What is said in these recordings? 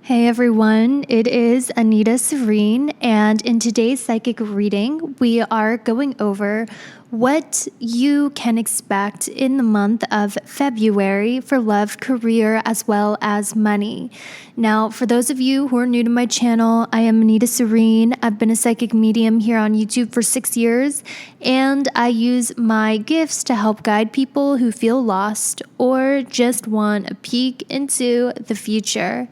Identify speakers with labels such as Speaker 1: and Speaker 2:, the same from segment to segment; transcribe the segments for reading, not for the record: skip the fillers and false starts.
Speaker 1: Hey everyone, it is Anita Serene, and in today's psychic reading, we are going over what you can expect in the month of February for love, career, as well as money. Now, for those of you who are new to my channel, I am Anita Serene. I've been a psychic medium here on YouTube for 6 years, and I use my gifts to help guide people who feel lost or just want a peek into the future.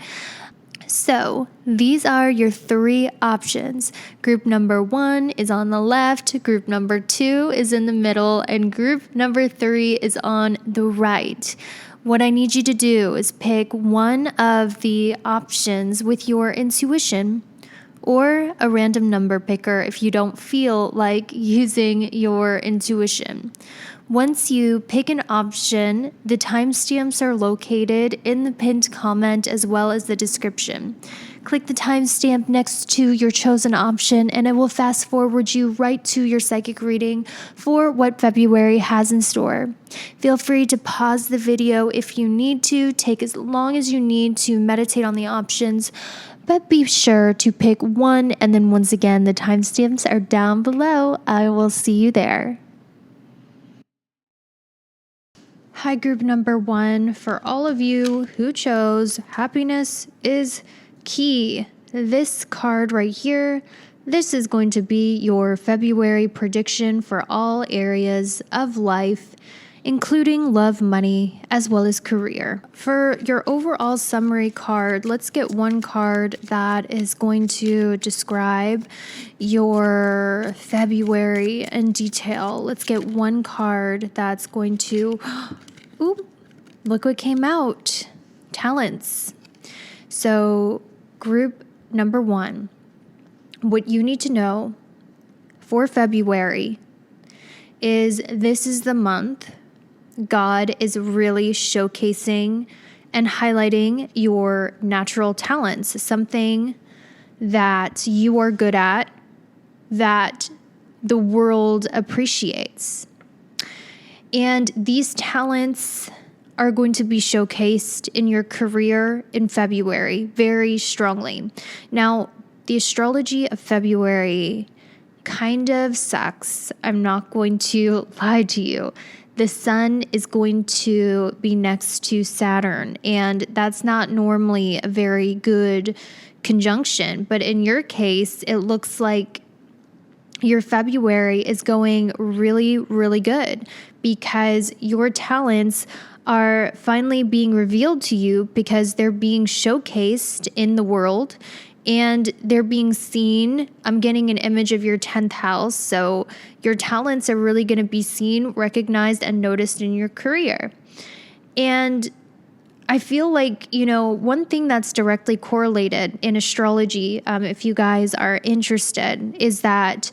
Speaker 1: So these are your three options. Group number 1 is on the left, group number 2 is in the middle, and group number 3 is on the right. What I need you to do is pick one of the options with your intuition or a random number picker if you don't feel like using your intuition. Once you pick an option, the timestamps are located in the pinned comment as well as the description. Click the timestamp next to your chosen option and it will fast forward you right to your psychic reading for what February has in store. Feel free to pause the video if you need to, take as long as you need to meditate on the options, but be sure to pick one, and then once again, the timestamps are down below. I will see you there. Hi, group number 1. For all of you who chose happiness is key, this card right here, this is going to be your February prediction for all areas of life, including love, money, as well as career. For your overall summary card, let's get one card that is going to describe your February in detail. Let's get one card that's going to, ooh, look what came out. Talents. So group number 1, what you need to know for February is this is the month God is really showcasing and highlighting your natural talents, something that you are good at, that the world appreciates. And these talents are going to be showcased in your career in February very strongly. Now, the astrology of February kind of sucks. I'm not going to lie to you. The sun is going to be next to Saturn, and that's not normally a very good conjunction. But in your case, it looks like your February is going really, really good because your talents are finally being revealed to you because they're being showcased in the world and they're being seen. I'm getting an image of your 10th house. So your talents are really going to be seen, recognized, and noticed in your career. And I feel like, one thing that's directly correlated in astrology, if you guys are interested, is that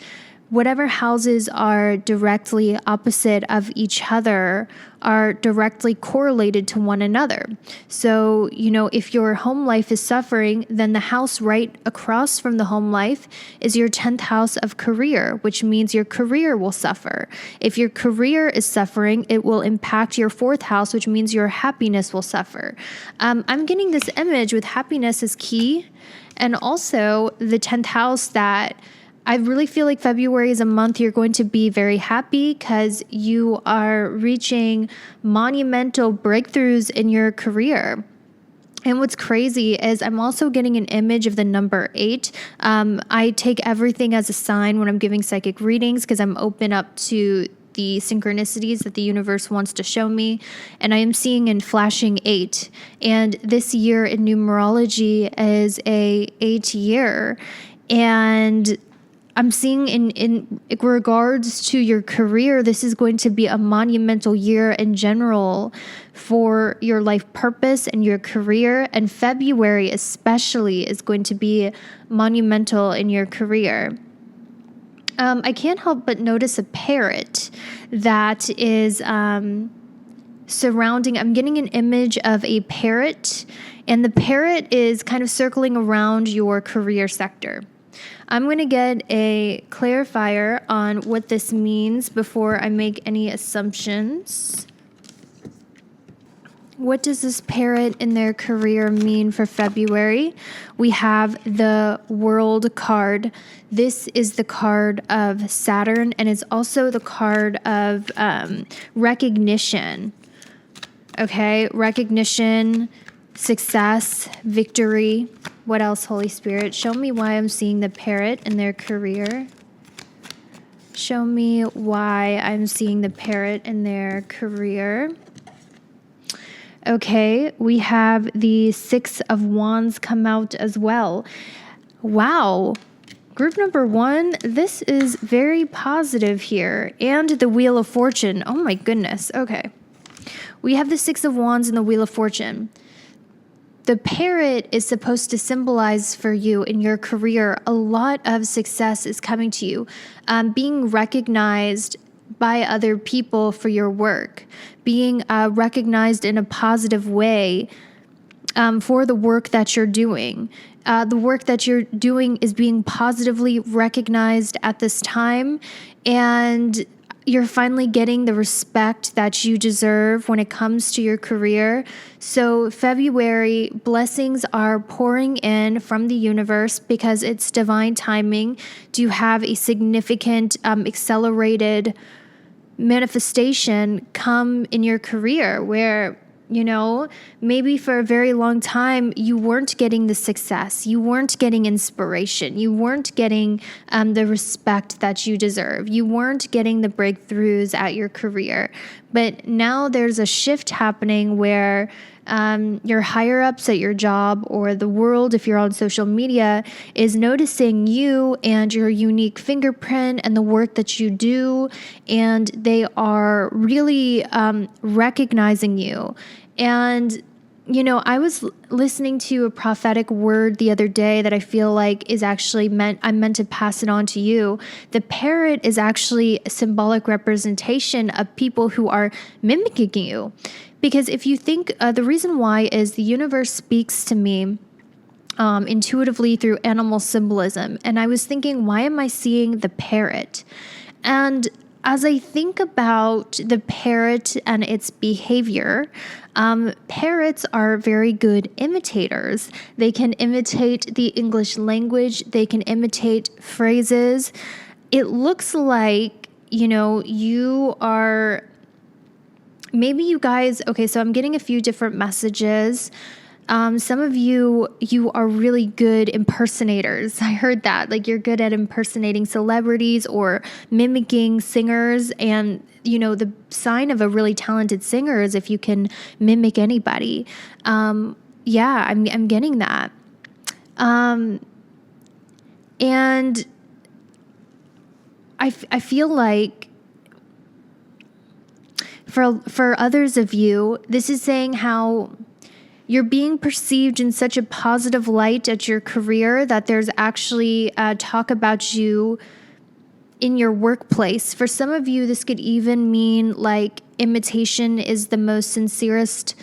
Speaker 1: whatever houses are directly opposite of each other are directly correlated to one another. So, if your home life is suffering, then the house right across from the home life is your 10th house of career, which means your career will suffer. If your career is suffering, it will impact your 4th house, which means your happiness will suffer. I'm getting this image with happiness is key, and also the 10th house that I really feel like February is a month you're going to be very happy because you are reaching monumental breakthroughs in your career. And what's crazy is I'm also getting an image of the number 8. I take everything as a sign when I'm giving psychic readings because I'm open up to the synchronicities that the universe wants to show me. And I am seeing in flashing 8. And this year in numerology is a 8 year. And I'm seeing in regards to your career, this is going to be a monumental year in general for your life purpose and your career. And February especially is going to be monumental in your career. I can't help but notice a parrot that is surrounding. I'm getting an image of a parrot, and the parrot is kind of circling around your career sector. I'm going to get a clarifier on what this means before I make any assumptions. What does this parrot in their career mean for February? We have the World card. This is the card of Saturn, and it's also the card of recognition. Okay, recognition, success, victory. What else, Holy Spirit? Show me why I'm seeing the parrot in their career. Show me why I'm seeing the parrot in their career. Okay, we have the Six of Wands come out as well. Wow. Group number 1, this is very positive here. And the Wheel of Fortune. Oh my goodness. Okay. We have the Six of Wands and the Wheel of Fortune. The parrot is supposed to symbolize for you in your career a lot of success is coming to you. Being recognized by other people for your work, being recognized in a positive way for the work that you're doing. The work that you're doing is being positively recognized at this time, and you're finally getting the respect that you deserve when it comes to your career. So February, blessings are pouring in from the universe because it's divine timing to have a significant accelerated manifestation come in your career where, you know, maybe for a very long time you weren't getting the success, you weren't getting inspiration, you weren't getting the respect that you deserve, you weren't getting the breakthroughs at your career. But now there's a shift happening where your higher ups at your job or the world, if you're on social media, is noticing you and your unique fingerprint and the work that you do, and they are really recognizing you. And you know, I was listening to a prophetic word the other day that I feel like is actually I'm meant to pass it on to you. The parrot is actually a symbolic representation of people who are mimicking you. Because if you think, the reason why is the universe speaks to me intuitively through animal symbolism. And I was thinking, why am I seeing the parrot? And as I think about the parrot and its behavior, parrots are very good imitators. They can imitate the English language. They can imitate phrases. It looks like, you know, you are, maybe you guys, okay, so I'm getting a few different messages. Some of you are really good impersonators. I heard that, like you're good at impersonating celebrities or mimicking singers. And, you know, the sign of a really talented singer is if you can mimic anybody. Yeah, I'm getting that. And I feel like for others of you, this is saying how you're being perceived in such a positive light at your career that there's actually talk about you in your workplace. For some of you, this could even mean like imitation is the most sincerest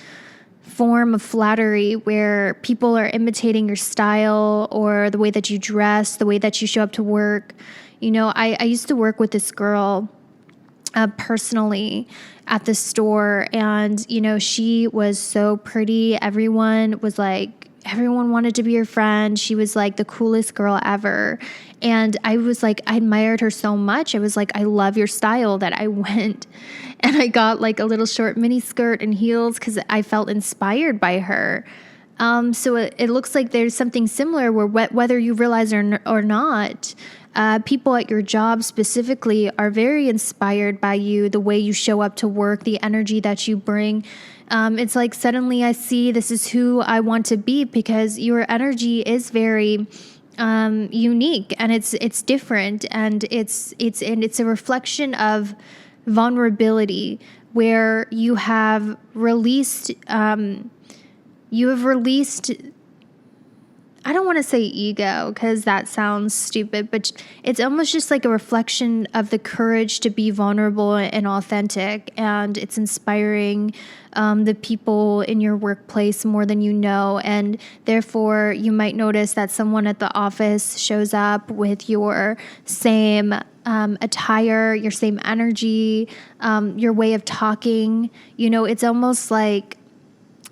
Speaker 1: form of flattery, where people are imitating your style or the way that you dress, the way that you show up to work. You know, I used to work with this girl personally at the store, and you know, she was so pretty. Everyone wanted to be her friend. She was like the coolest girl ever. And I was like, I admired her so much. I was like, I love your style, that I went and I got like a little short mini skirt and heels because I felt inspired by her. So it looks like there's something similar where whether you realize or not, people at your job specifically are very inspired by you, the way you show up to work, the energy that you bring. It's like suddenly I see this is who I want to be, because your energy is very unique, and it's different, and it's a reflection of vulnerability, where you have released. I don't want to say ego, because that sounds stupid, but it's almost just like a reflection of the courage to be vulnerable and authentic. And it's inspiring the people in your workplace more than you know. And therefore, you might notice that someone at the office shows up with your same attire, your same energy, your way of talking. You know, it's almost like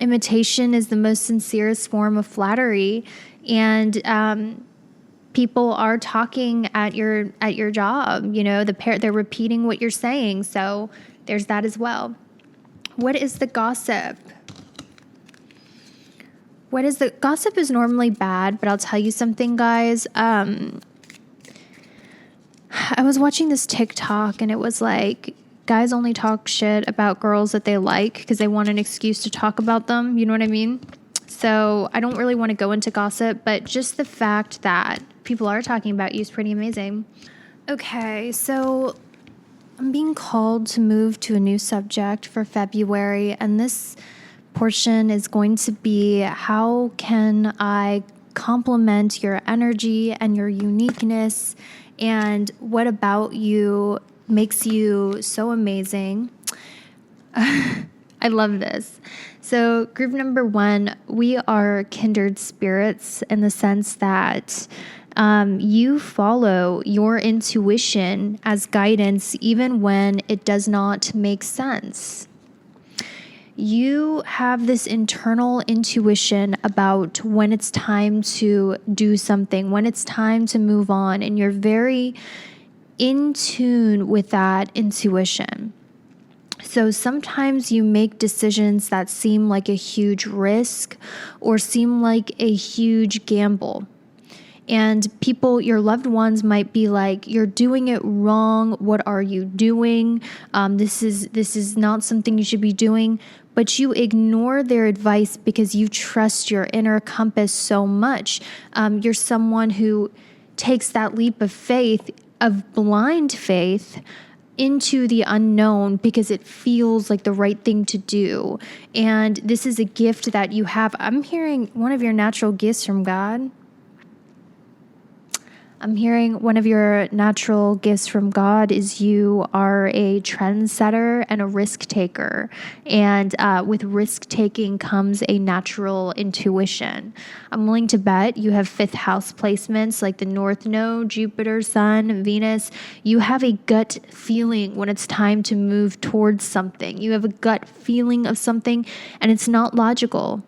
Speaker 1: Imitation is the most sincerest form of flattery, and people are talking at your job. They're repeating what you're saying, so there's that as well. What is the gossip? Gossip is normally bad, but I'll tell you something, guys. I was watching this TikTok, and it was like, guys only talk shit about girls that they like because they want an excuse to talk about them. You know what I mean? So I don't really want to go into gossip, but just the fact that people are talking about you is pretty amazing. Okay, so I'm being called to move to a new subject for February, and this portion is going to be, how can I complement your energy and your uniqueness, and what about you makes you so amazing? I love this. So group number 1, we are kindred spirits in the sense that you follow your intuition as guidance even when it does not make sense. You have this internal intuition about when it's time to do something, when it's time to move on, and you're very in tune with that intuition. So sometimes you make decisions that seem like a huge risk or seem like a huge gamble. And people, your loved ones, might be like, you're doing it wrong. What are you doing? This is not something you should be doing. But you ignore their advice because you trust your inner compass so much. You're someone who takes that leap of faith, of blind faith, into the unknown because it feels like the right thing to do. And this is a gift that you have. I'm hearing one of your natural gifts from God. I'm hearing one of your natural gifts from God is you are a trendsetter and a risk taker. And with risk taking comes a natural intuition. I'm willing to bet you have 5th house placements like the North Node, Jupiter, Sun, Venus. You have a gut feeling when it's time to move towards something. You have a gut feeling of something, and it's not logical.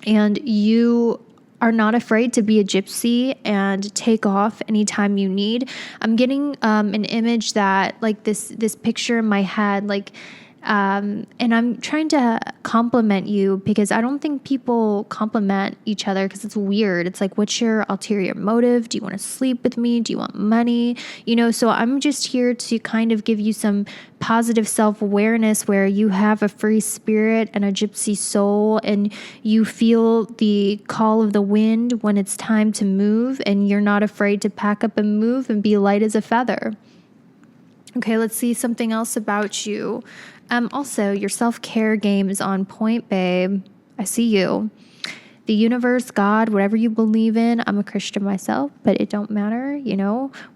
Speaker 1: And you are not afraid to be a gypsy and take off anytime you need. I'm getting an image that, like, this picture in my head, like, and I'm trying to compliment you because I don't think people compliment each other because it's weird. It's like, what's your ulterior motive? Do you want to sleep with me? Do you want money? So I'm just here to kind of give you some positive self-awareness where you have a free spirit and a gypsy soul, and you feel the call of the wind when it's time to move, and you're not afraid to pack up and move and be light as a feather. Okay, let's see something else about you. Also, your self-care game is on point, babe. I see you. The universe, God, whatever you believe in, I'm a Christian myself, but it don't matter,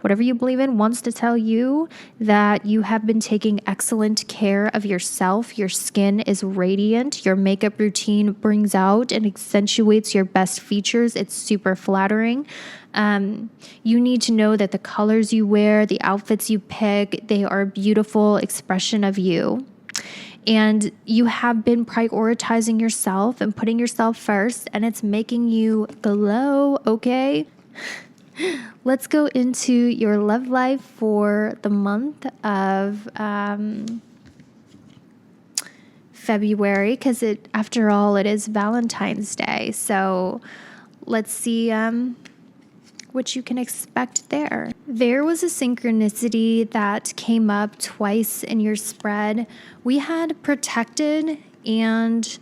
Speaker 1: whatever you believe in wants to tell you that you have been taking excellent care of yourself. Your skin is radiant. Your makeup routine brings out and accentuates your best features. It's super flattering. You need to know that the colors you wear, the outfits you pick, they are a beautiful expression of you. And you have been prioritizing yourself and putting yourself first, and it's making you glow, okay? Let's go into your love life for the month of February, because after all, it is Valentine's Day. So let's see what you can expect there. There was a synchronicity that came up twice in your spread. We had protected and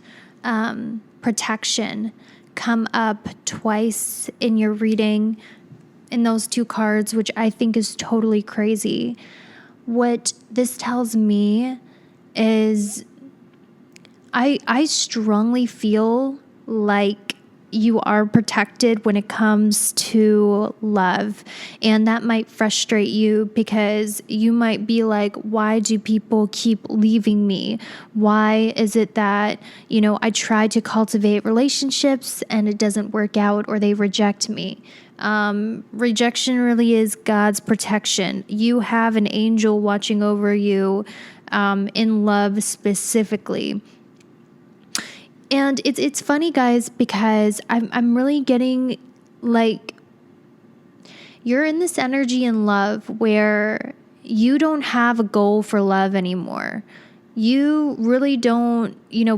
Speaker 1: protection come up twice in your reading in those 2 cards, which I think is totally crazy. What this tells me is I strongly feel like you are protected when it comes to love. And that might frustrate you because you might be like, why do people keep leaving me? Why is it that, I try to cultivate relationships and it doesn't work out, or they reject me? Rejection really is God's protection. You have an angel watching over you in love specifically. And it's funny, guys, because I'm really getting like, you're in this energy in love where you don't have a goal for love anymore. You really don't,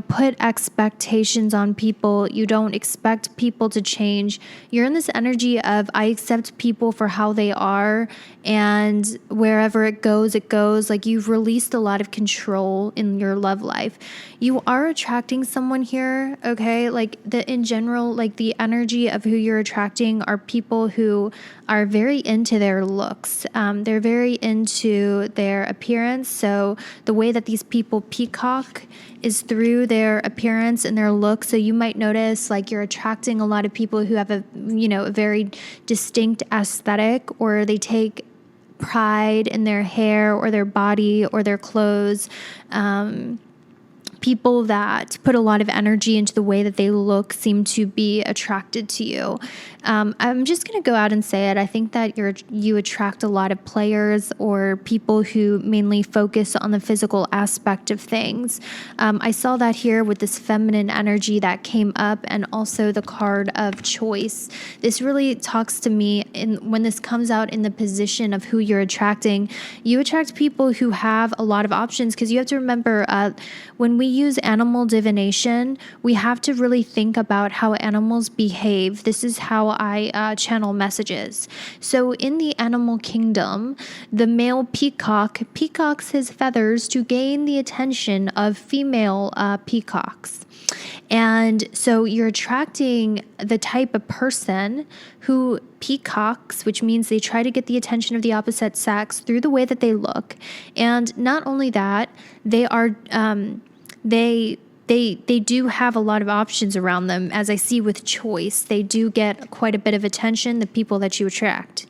Speaker 1: put expectations on people. You don't expect people to change. You're in this energy of, I accept people for how they are, and wherever it goes, it goes. Like, you've released a lot of control in your love life. You are attracting someone here, okay? Like, in general, like, the energy of who you're attracting are people who are very into their looks. They're very into their appearance. So the way that these people peacock is through their appearance and their look. So you might notice like you're attracting a lot of people who have a very distinct aesthetic, or they take pride in their hair or their body or their clothes. People that put a lot of energy into the way that they look seem to be attracted to you. I'm just going to go out and say it. I think that you attract a lot of players or people who mainly focus on the physical aspect of things. I saw that here with this feminine energy that came up, and also the card of choice. This really talks to me when this comes out in the position of who you're attracting. You attract people who have a lot of options, because you have to remember when we use animal divination, we have to really think about how animals behave. This is how I channel messages. So in the animal kingdom, the male peacock peacocks his feathers to gain the attention of female peacocks. And so you're attracting the type of person who peacocks, which means they try to get the attention of the opposite sex through the way that they look. And not only that, they are they do have a lot of options around them. As I see with choice, they do get quite a bit of attention, the people that you attract.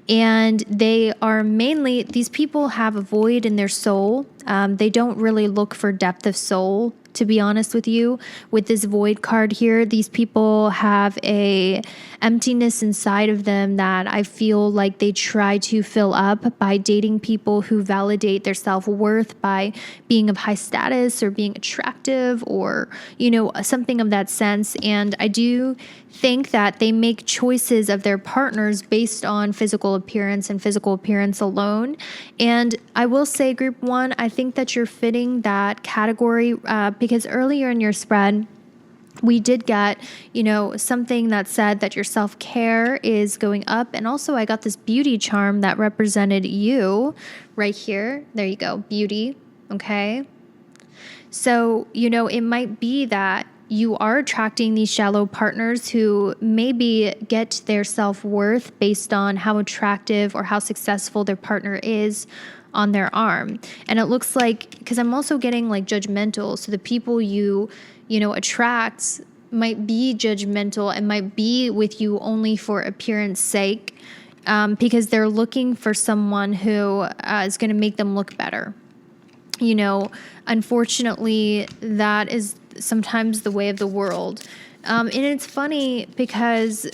Speaker 1: And they are mainly, these people have a void in their soul. They don't really look for depth of soul, to be honest with you. With this void card here, these people have a emptiness inside of them that I feel like they try to fill up by dating people who validate their self-worth by being of high status or being attractive, or, something of that sense. And I do think that they make choices of their partners based on physical appearance and physical appearance alone. And I will say, group one, I think that you're fitting that category because earlier in your spread, we did get, something that said that your self-care is going up. And also I got this beauty charm that represented you right here. There you go. Beauty. Okay. So, it might be that you are attracting these shallow partners who maybe get their self-worth based on how attractive or how successful their partner is on their arm. And it looks like, because I'm also getting like judgmental. So the people you attract might be judgmental and might be with you only for appearance sake, because they're looking for someone who is going to make them look better. Unfortunately, that is sometimes the way of the world. And it's funny because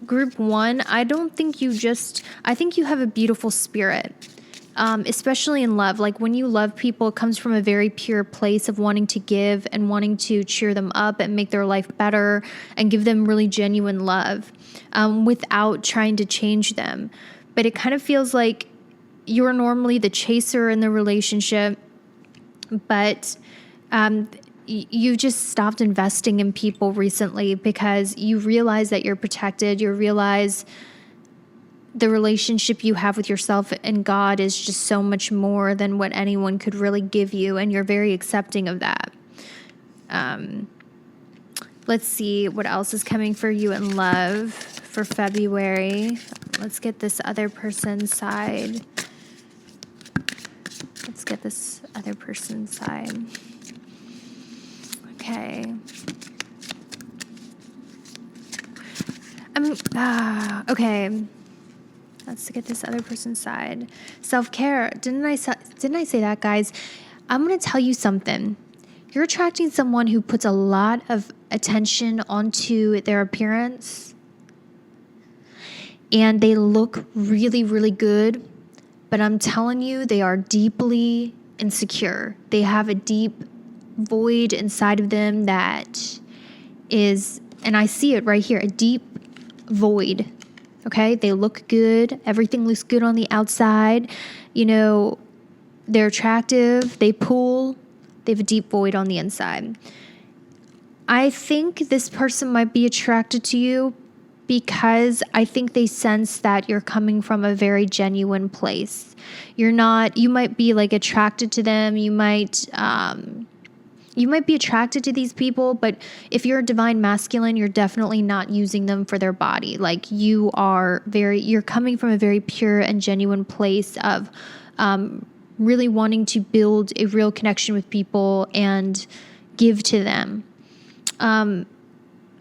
Speaker 1: group one, I think you have a beautiful spirit. Especially in love. Like when you love people, it comes from a very pure place of wanting to give and wanting to cheer them up and make their life better and give them really genuine love, without trying to change them. But it kind of feels like you're normally the chaser in the relationship, but you just stopped investing in people recently because you realize that you're protected. You realize the relationship you have with yourself and God is just so much more than what anyone could really give you, and you're very accepting of that. Let's see what else is coming for you in love for February. Let's get this other person's side. Okay. Okay. Let's get this other person's side. Self-care. Didn't I say that, guys? I'm going to tell you something. You're attracting someone who puts a lot of attention onto their appearance, and they look really, really good. But I'm telling you, they are deeply insecure. They have a deep void inside of them that is, and I see it right here, a deep void. Okay, they look good. Everything looks good on the outside. You know, they're attractive. They pull. They have a deep void on the inside. I think this person might be attracted to you because I think they sense that you're coming from a very genuine place. You might be like attracted to them. You might be attracted to these people, but if you're a divine masculine, you're definitely not using them for their body. Like you're coming from a very pure and genuine place of really wanting to build a real connection with people and give to them.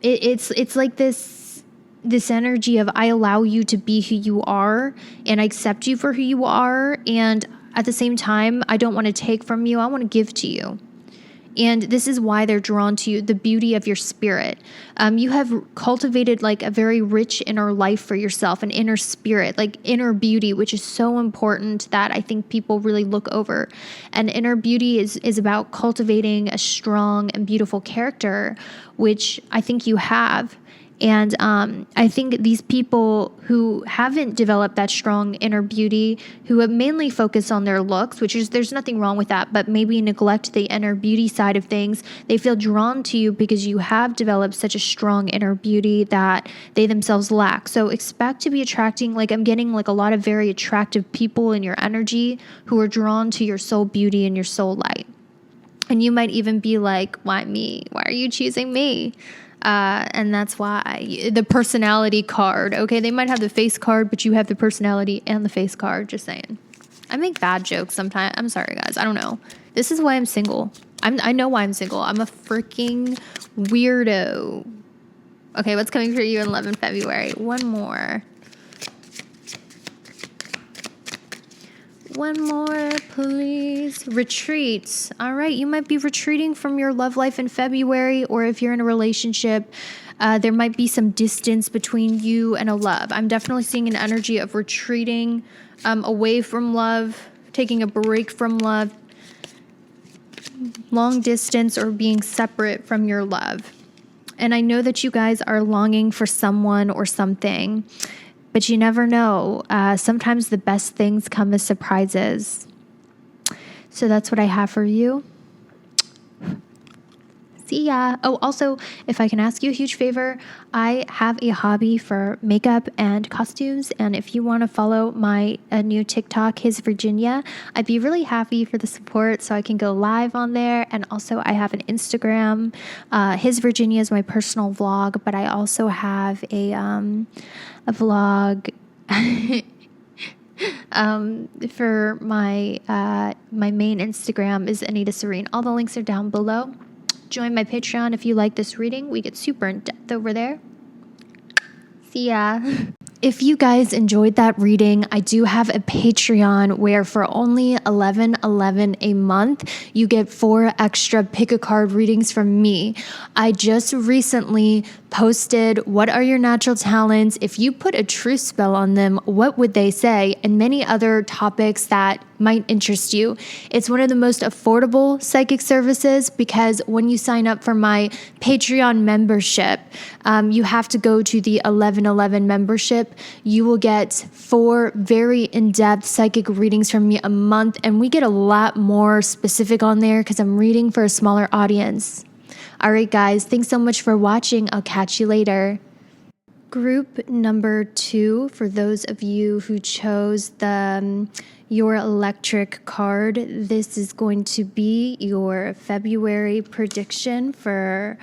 Speaker 1: It's like this energy of I allow you to be who you are and I accept you for who you are. And at the same time, I don't want to take from you. I want to give to you. And this is why they're drawn to you, the beauty of your spirit. You have cultivated like a very rich inner life for yourself, an inner spirit, like inner beauty, which is so important that I think people really look over. And inner beauty is about cultivating a strong and beautiful character, which I think you have. And I think these people who haven't developed that strong inner beauty, who have mainly focused on their looks, there's nothing wrong with that, but maybe neglect the inner beauty side of things, they feel drawn to you because you have developed such a strong inner beauty that they themselves lack. So expect to be attracting, like I'm getting like a lot of very attractive people in your energy who are drawn to your soul beauty and your soul light. And you might even be like, why me? Why are you choosing me? And that's why the personality card, okay, they might have the face card, but you have the personality and the face card, just saying. I make bad jokes sometimes. I'm sorry, guys. I don't know. This is why I'm single. I know why I'm single. I'm a freaking weirdo. Okay, what's coming for you in love in February? One more, please. Retreats. All right. You might be retreating from your love life in February, or if you're in a relationship, there might be some distance between you and a love. I'm definitely seeing an energy of retreating away from love, taking a break from love, long distance, or being separate from your love. And I know that you guys are longing for someone or something. But you never know. Sometimes the best things come as surprises. So that's what I have for you. See ya. Oh, also, if I can ask you a huge favor, I have a hobby for makeup and costumes. And if you want to follow my new TikTok, His Virginia, I'd be really happy for the support so I can go live on there. And also I have an Instagram. His Virginia is my personal vlog, but I also have a vlog for my main Instagram is Anita Serene. All the links are down below. Join my Patreon if you like this reading. We get super in depth over there. See ya. If you guys enjoyed that reading, I do have a Patreon where for only $11.11 a month, you get 4 extra pick a card readings from me. I just recently posted, what are your natural talents? If you put a truth spell on them, what would they say? And many other topics that might interest you. It's one of the most affordable psychic services because when you sign up for my Patreon membership, you have to go to the 1111 membership. You will get 4 very in-depth psychic readings from me a month, and we get a lot more specific on there because I'm reading for a smaller audience. All right, guys, thanks so much for watching. I'll catch you later. Group number 2, for those of you who chose the Your Electric card, this is going to be your February prediction for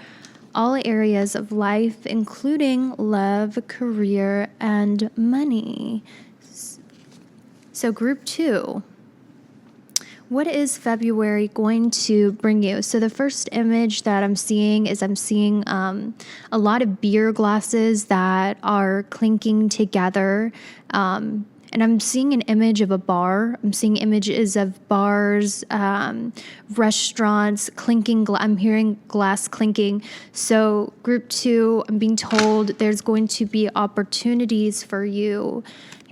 Speaker 1: all areas of life, including love, career, and money. So group 2. What is February going to bring you? So the first image that I'm seeing is a lot of beer glasses that are clinking together. And I'm seeing an image of a bar. I'm seeing images of bars, restaurants, clinking. I'm hearing glass clinking. So group 2, I'm being told there's going to be opportunities for you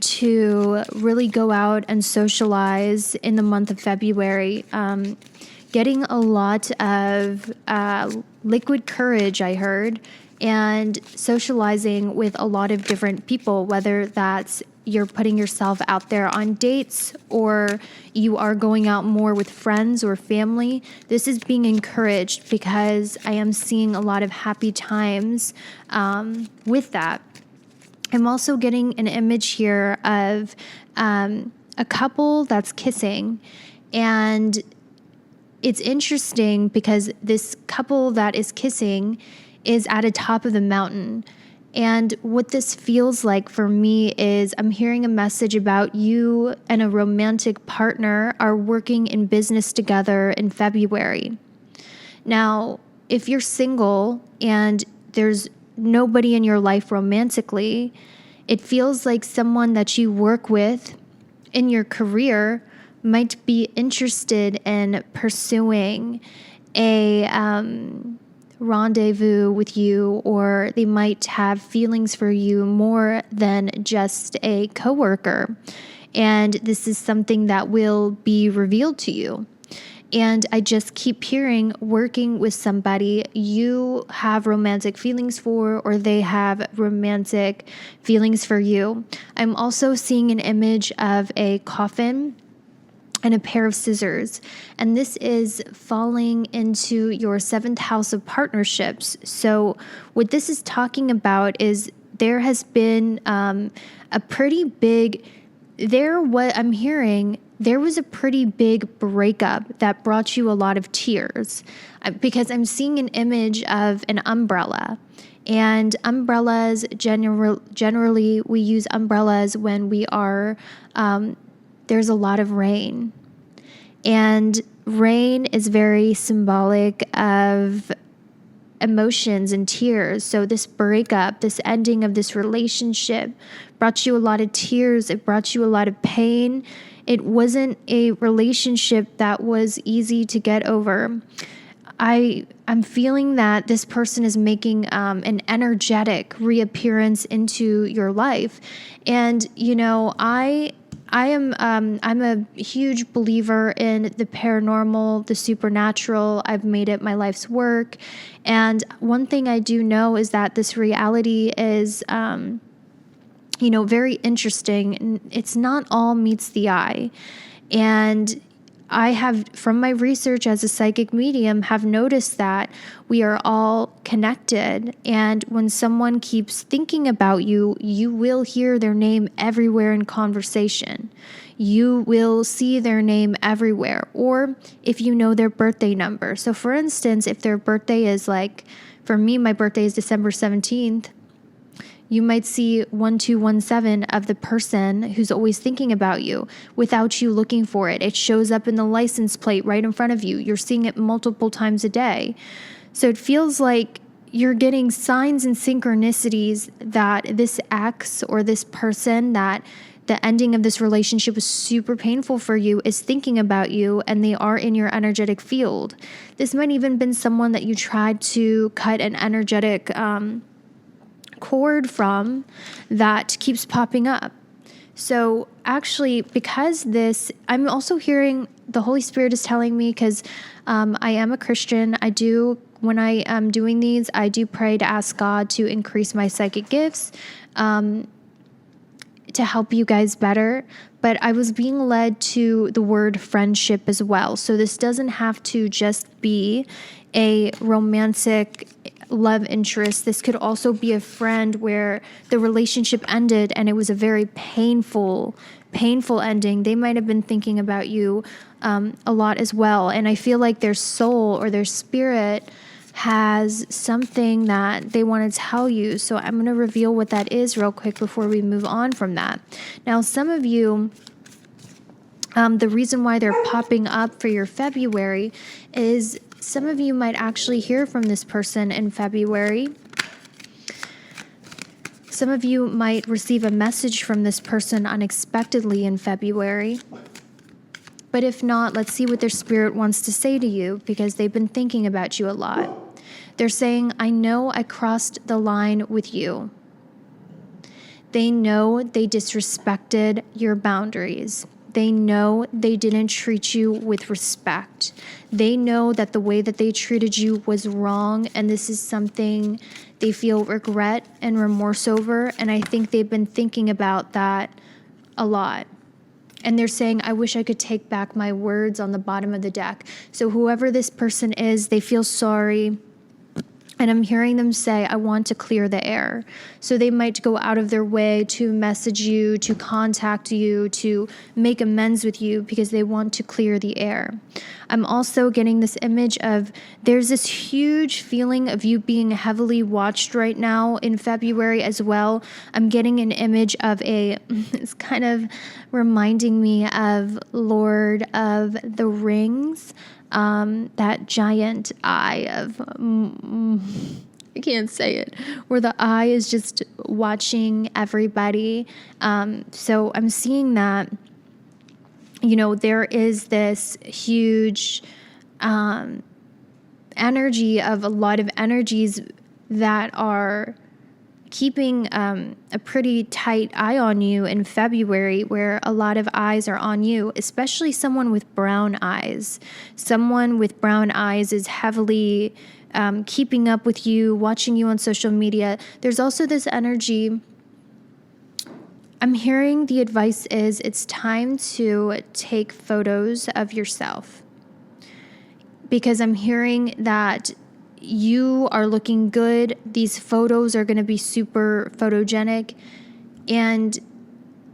Speaker 1: to really go out and socialize in the month of February. getting a lot of liquid courage, I heard, and socializing with a lot of different people, whether that's you're putting yourself out there on dates or you are going out more with friends or family. This is being encouraged because I am seeing a lot of happy times with that. I'm also getting an image here of a couple that's kissing, and it's interesting because this couple that is kissing is at the top of the mountain. And what this feels like for me is I'm hearing a message about you and a romantic partner are working in business together in February. Now, if you're single and there's nobody in your life romantically, it feels like someone that you work with in your career might be interested in pursuing a rendezvous with you, or they might have feelings for you more than just a coworker. And this is something that will be revealed to you. And I just keep hearing working with somebody you have romantic feelings for, or they have romantic feelings for you. I'm also seeing an image of a coffin and a pair of scissors. And this is falling into your 7th house of partnerships. So what this is talking about is there has been a pretty big, what I'm hearing, there was a pretty big breakup that brought you a lot of tears, because I'm seeing an image of an umbrella. And umbrellas, generally we use umbrellas when we are, there's a lot of rain. And rain is very symbolic of emotions and tears. So this breakup, this ending of this relationship brought you a lot of tears. It brought you a lot of pain. It wasn't a relationship that was easy to get over. I'm feeling that this person is making an energetic reappearance into your life. And, you know, I'm a huge believer in the paranormal, the supernatural. I've made it my life's work. And one thing I do know is that this reality is, very interesting. It's not all meets the eye. And I have, from my research as a psychic medium, have noticed that we are all connected. And when someone keeps thinking about you, you will hear their name everywhere in conversation. You will see their name everywhere. Or if you know their birthday number. So for instance, if their birthday is for me, my birthday is December 17th. You might see 1217 of the person who's always thinking about you without you looking for it. It shows up in the license plate right in front of you. You're seeing it multiple times a day. So it feels like you're getting signs and synchronicities that this ex or this person, that the ending of this relationship was super painful for you, is thinking about you, and they are in your energetic field. This might even been someone that you tried to cut an energetic cord from that keeps popping up. So actually, because I'm also hearing the Holy Spirit is telling me, because I am a Christian, when I am doing these, I do pray to ask God to increase my psychic gifts to help you guys better. But I was being led to the word friendship as well. So this doesn't have to just be a romantic love interest. This could also be a friend where the relationship ended and it was a very painful ending. They might have been thinking about you a lot as well. And I feel like their soul or their spirit has something that they want to tell you. So I'm going to reveal what that is real quick before we move on from that. Now, some of you, the reason why they're popping up for your February is some of you might actually hear from this person in February. Some of you might receive a message from this person unexpectedly in February. But if not, let's see what their spirit wants to say to you, because they've been thinking about you a lot. They're saying, I know I crossed the line with you. They know they disrespected your boundaries. They know they didn't treat you with respect. They know that the way that they treated you was wrong, and this is something they feel regret and remorse over. And I think they've been thinking about that a lot. And they're saying, I wish I could take back my words on the bottom of the deck. So whoever this person is, they feel sorry. And I'm hearing them say, I want to clear the air. So they might go out of their way to message you, to contact you, to make amends with you because they want to clear the air. I'm also getting this image of there's this huge feeling of you being heavily watched right now in February as well. I'm getting an image of it's kind of reminding me of Lord of the Rings. That giant eye of, I can't say it, where the eye is just watching everybody. So I'm seeing that, there is this huge energy of a lot of energies that are keeping a pretty tight eye on you in February, where a lot of eyes are on you, especially someone with brown eyes. Someone with brown eyes is heavily keeping up with you, watching you on social media. There's also this energy. I'm hearing the advice is it's time to take photos of yourself, because I'm hearing that you are looking good. These photos are going to be super photogenic, and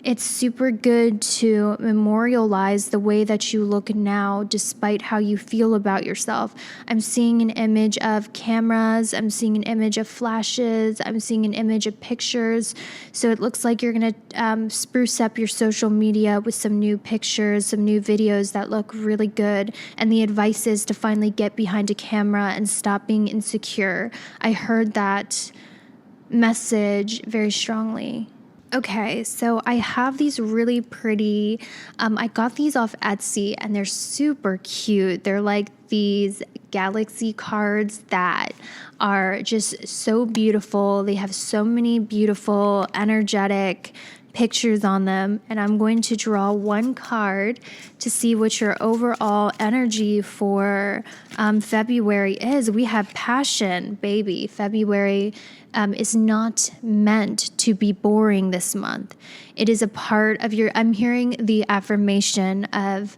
Speaker 1: it's super good to memorialize the way that you look now, despite how you feel about yourself. I'm seeing an image of cameras. I'm seeing an image of flashes. I'm seeing an image of pictures. So it looks like you're going to spruce up your social media with some new pictures, some new videos that look really good. And the advice is to finally get behind a camera and stop being insecure. I heard that message very strongly. Okay, so I have these really pretty, I got these off Etsy and they're super cute. They're like these galaxy cards that are just so beautiful. They have so many beautiful, energetic pictures on them. And I'm going to draw one card to see what your overall energy for February is. We have passion, baby. February is not meant to be boring this month. It is a part of I'm hearing the affirmation of,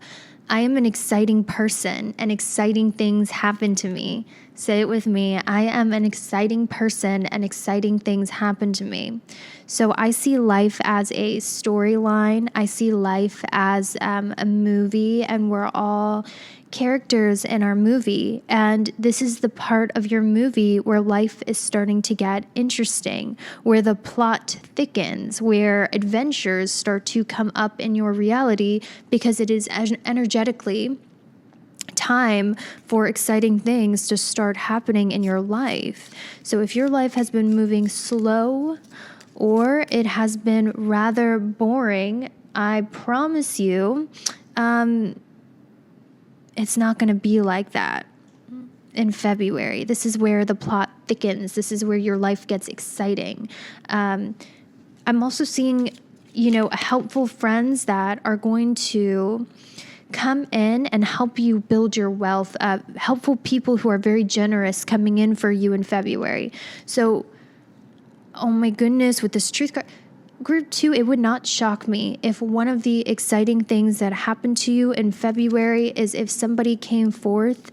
Speaker 1: I am an exciting person and exciting things happen to me. Say it with me. I am an exciting person and exciting things happen to me. So I see life as a storyline. I see life as a movie, and we're all characters in our movie. And this is the part of your movie where life is starting to get interesting, where the plot thickens, where adventures start to come up in your reality, because it is energetically time for exciting things to start happening in your life. So if your life has been moving slow or it has been rather boring, I promise you, it's not going to be like that in February. This is where the plot thickens. This is where your life gets exciting. I'm also seeing, helpful friends that are going to come in and help you build your wealth. Helpful people who are very generous coming in for you in February. So, oh my goodness, with this truth card, group 2, it would not shock me if one of the exciting things that happened to you in February is if somebody came forth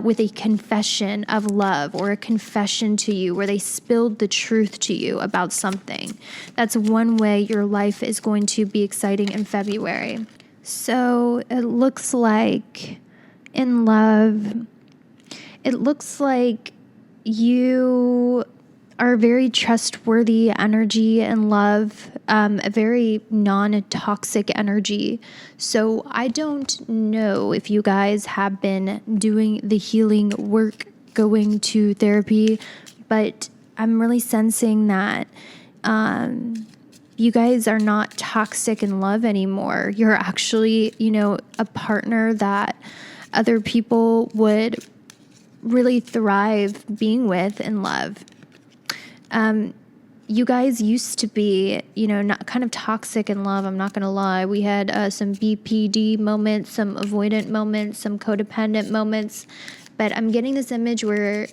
Speaker 1: with a confession of love or a confession to you where they spilled the truth to you about something. That's one way your life is going to be exciting in February. So it looks like in love, it looks like you are very trustworthy energy and love, a very non-toxic energy. So I don't know if you guys have been doing the healing work, going to therapy, but I'm really sensing that you guys are not toxic in love anymore. You're actually, a partner that other people would really thrive being with in love. you guys used to be, not kind of toxic in love. I'm not going to lie. We had some BPD moments, some avoidant moments, some codependent moments. But I'm getting this image where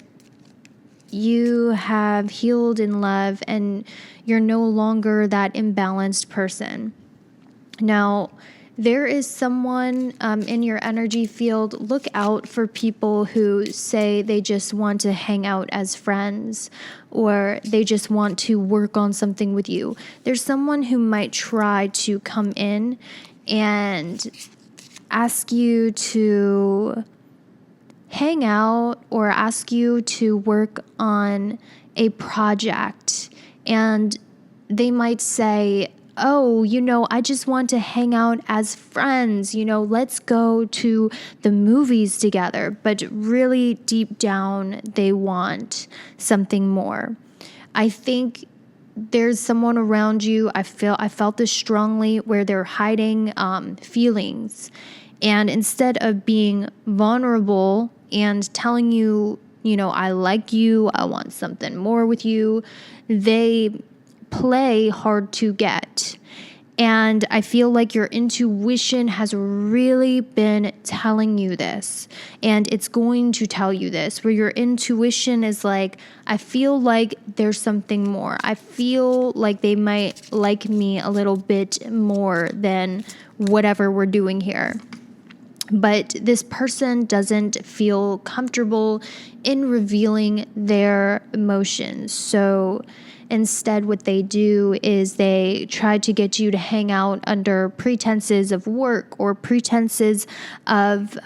Speaker 1: you have healed in love and you're no longer that imbalanced person. Now, there is someone in your energy field. Look out for people who say they just want to hang out as friends or they just want to work on something with you. There's someone who might try to come in and ask you to hang out or ask you to work on a project. And they might say, oh, I just want to hang out as friends, let's go to the movies together. But really deep down, they want something more. I think there's someone around you. I felt this strongly where they're hiding feelings. And instead of being vulnerable and telling you, I like you, I want something more with you, they play hard to get. And I feel like your intuition has really been telling you this, and it's going to tell you this, where your intuition is like, I feel like there's something more. I feel like they might like me a little bit more than whatever we're doing here. But this person doesn't feel comfortable in revealing their emotions. So instead, what they do is they try to get you to hang out under pretenses of work or pretenses of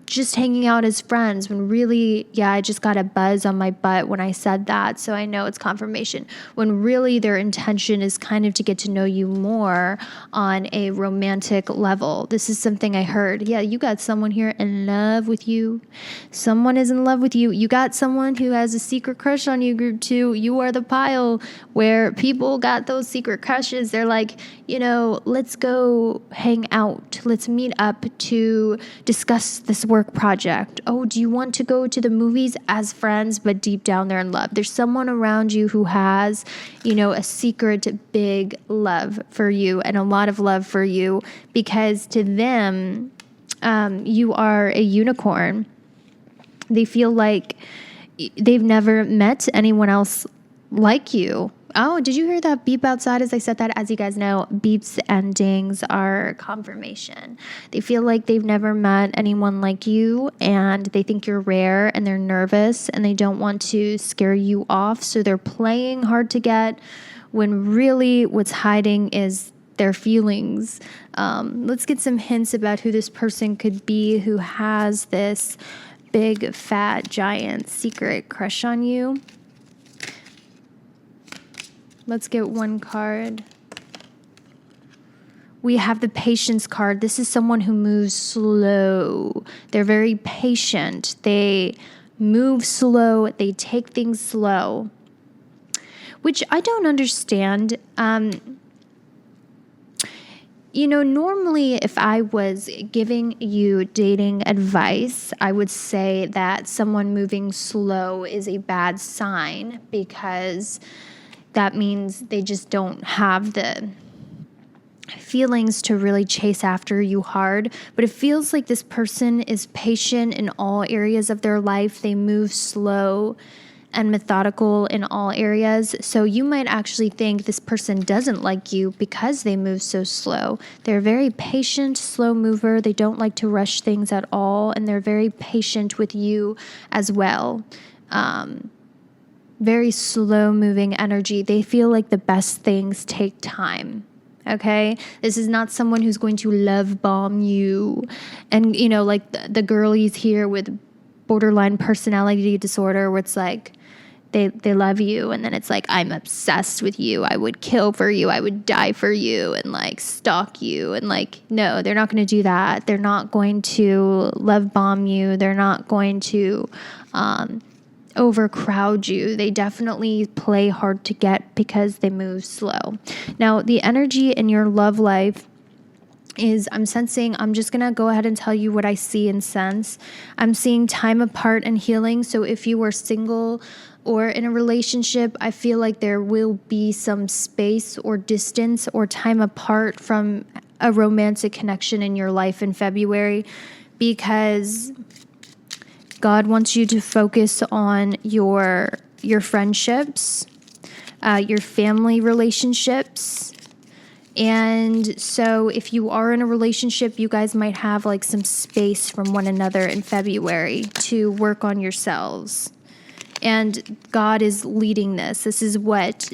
Speaker 1: just hanging out as friends, when really, I just got a buzz on my butt when I said that, so I know it's confirmation. When really their intention is kind of to get to know you more on a romantic level. This is something I heard. Yeah, you got someone here in love with you. Someone is in love with you. You got someone who has a secret crush on you, group 2. You are the pile where people got those secret crushes. They're like, let's go hang out. Let's meet up to discuss this work project. Oh, do you want to go to the movies as friends? But deep down they're in love. There's someone around you who has, a secret big love for you and a lot of love for you, because to them, you are a unicorn. They feel like they've never met anyone else like you. Oh, did you hear that beep outside as I said that? As you guys know, beeps and dings are confirmation. They feel like they've never met anyone like you, and they think you're rare, and they're nervous, and they don't want to scare you off. So they're playing hard to get, when really what's hiding is their feelings. Let's get some hints about who this person could be who has this big, fat, giant secret crush on you. Let's get one card. We have the patience card. This is someone who moves slow. They're very patient. They move slow. They take things slow, which I don't understand. Normally if I was giving you dating advice, I would say that someone moving slow is a bad sign, because that means they just don't have the feelings to really chase after you hard. But it feels like this person is patient in all areas of their life. They move slow and methodical in all areas. So you might actually think this person doesn't like you because they move so slow. They're very patient, slow mover. They don't like to rush things at all. And they're very patient with you as well. Very slow moving energy. They feel like the best things take time. Okay, this is not someone who's going to love bomb you. And, like the girlies here with borderline personality disorder, where it's like they love you, and then it's like, I'm obsessed with you. I would kill for you. I would die for you, and like stalk you. And like, no, they're not going to do that. They're not going to love bomb you. They're not going to overcrowd you. They definitely play hard to get because they move slow. Now, the energy in your love life is, I'm sensing, I'm just going to go ahead and tell you what I see and sense. I'm seeing time apart and healing. So if you were single, or in a relationship, I feel like there will be some space or distance or time apart from a romantic connection in your life in February, because God wants you to focus on your friendships, your family relationships. And so if you are in a relationship, you guys might have like some space from one another in February to work on yourselves. And God is leading this. This is what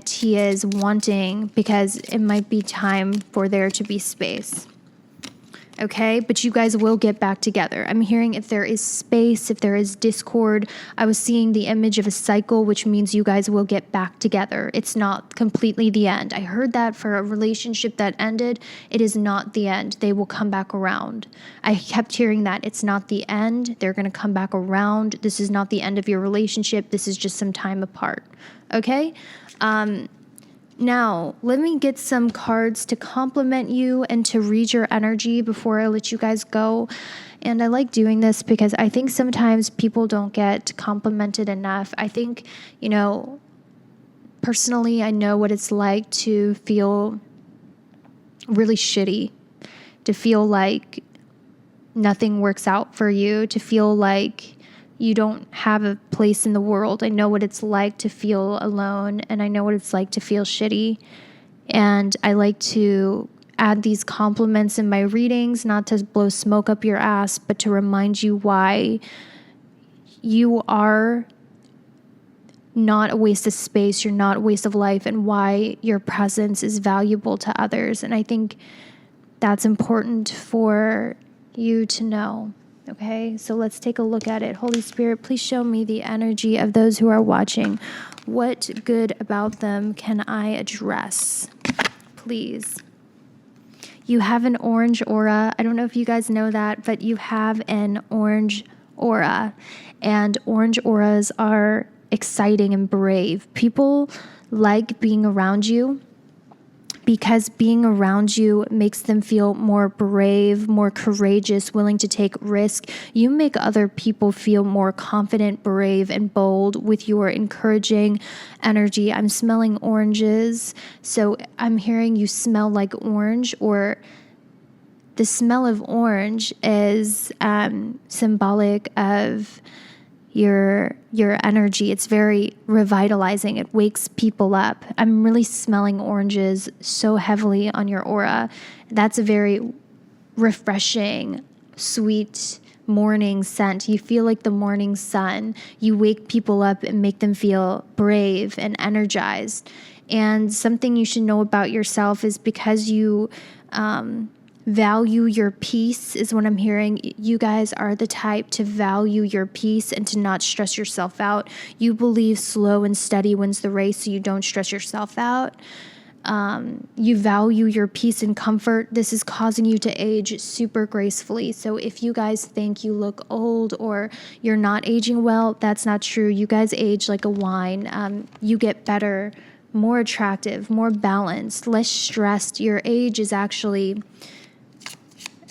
Speaker 1: he is wanting, because it might be time for there to be space. Okay, but you guys will get back together. I'm hearing if there is space, if there is discord. I was seeing the image of a cycle, which means you guys will get back together. It's not completely the end. I heard that for a relationship that ended, it is not the end. They will come back around. I kept hearing that. It's not the end. They're going to come back around. This is not the end of your relationship. This is just some time apart. Okay? Now, let me get some cards to compliment you and to read your energy before I let you guys go. And I like doing this because I think sometimes people don't get complimented enough. I think, personally, I know what it's like to feel really shitty, to feel like nothing works out for you, to feel like you don't have a place in the world. I know what it's like to feel alone, and I know what it's like to feel shitty. And I like to add these compliments in my readings, not to blow smoke up your ass, but to remind you why you are not a waste of space, you're not a waste of life, and why your presence is valuable to others. And I think that's important for you to know. Okay, so let's take a look at it. Holy Spirit, please show me the energy of those who are watching. What good about them can I address? Please. You have an orange aura. I don't know if you guys know that, but you have an orange aura. And orange auras are exciting and brave. People like being around you, because being around you makes them feel more brave, more courageous, willing to take risk. You make other people feel more confident, brave, and bold with your encouraging energy. I'm smelling oranges, so I'm hearing you smell like orange, or the smell of orange is symbolic of your energy. It's very revitalizing. It wakes people up. I'm really smelling oranges so heavily on your aura. That's a very refreshing, sweet morning scent. You feel like the morning sun. You wake people up and make them feel brave and energized. And something you should know about yourself is, because you value your peace, is what I'm hearing. You guys are the type to value your peace and to not stress yourself out. You believe slow and steady wins the race, so you don't stress yourself out. You value your peace and comfort. This is causing you to age super gracefully. So if you guys think you look old or you're not aging well, that's not true. You guys age like a wine. You get better, more attractive, more balanced, less stressed. Your age is actually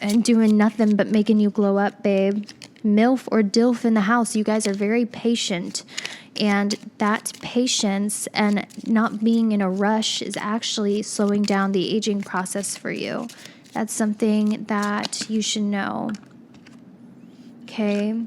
Speaker 1: and doing nothing but making you glow up, babe. MILF or DILF in the house. You guys are very patient. And that patience and not being in a rush is actually slowing down the aging process for you. That's something that you should know. Okay.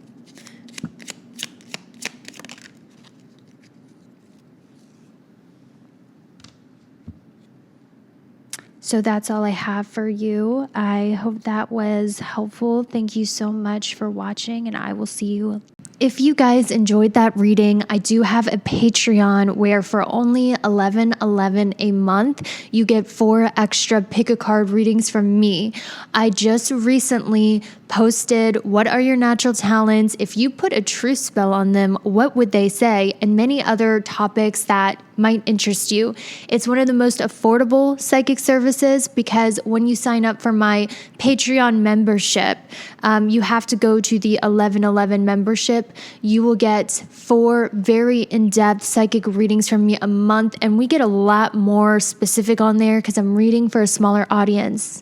Speaker 1: So that's all I have for you. I hope that was helpful. Thank you so much for watching, and I will see you. If you guys enjoyed that reading, I do have a Patreon where for only $11.11 a month, you get 4 extra pick a card readings from me. I just recently posted, what are your natural talents? If you put a truth spell on them, what would they say? And many other topics that might interest you. It's one of the most affordable psychic services, because when you sign up for my Patreon membership, you have to go to the 1111 membership. You will get 4 very in-depth psychic readings from me a month, and we get a lot more specific on there because I'm reading for a smaller audience.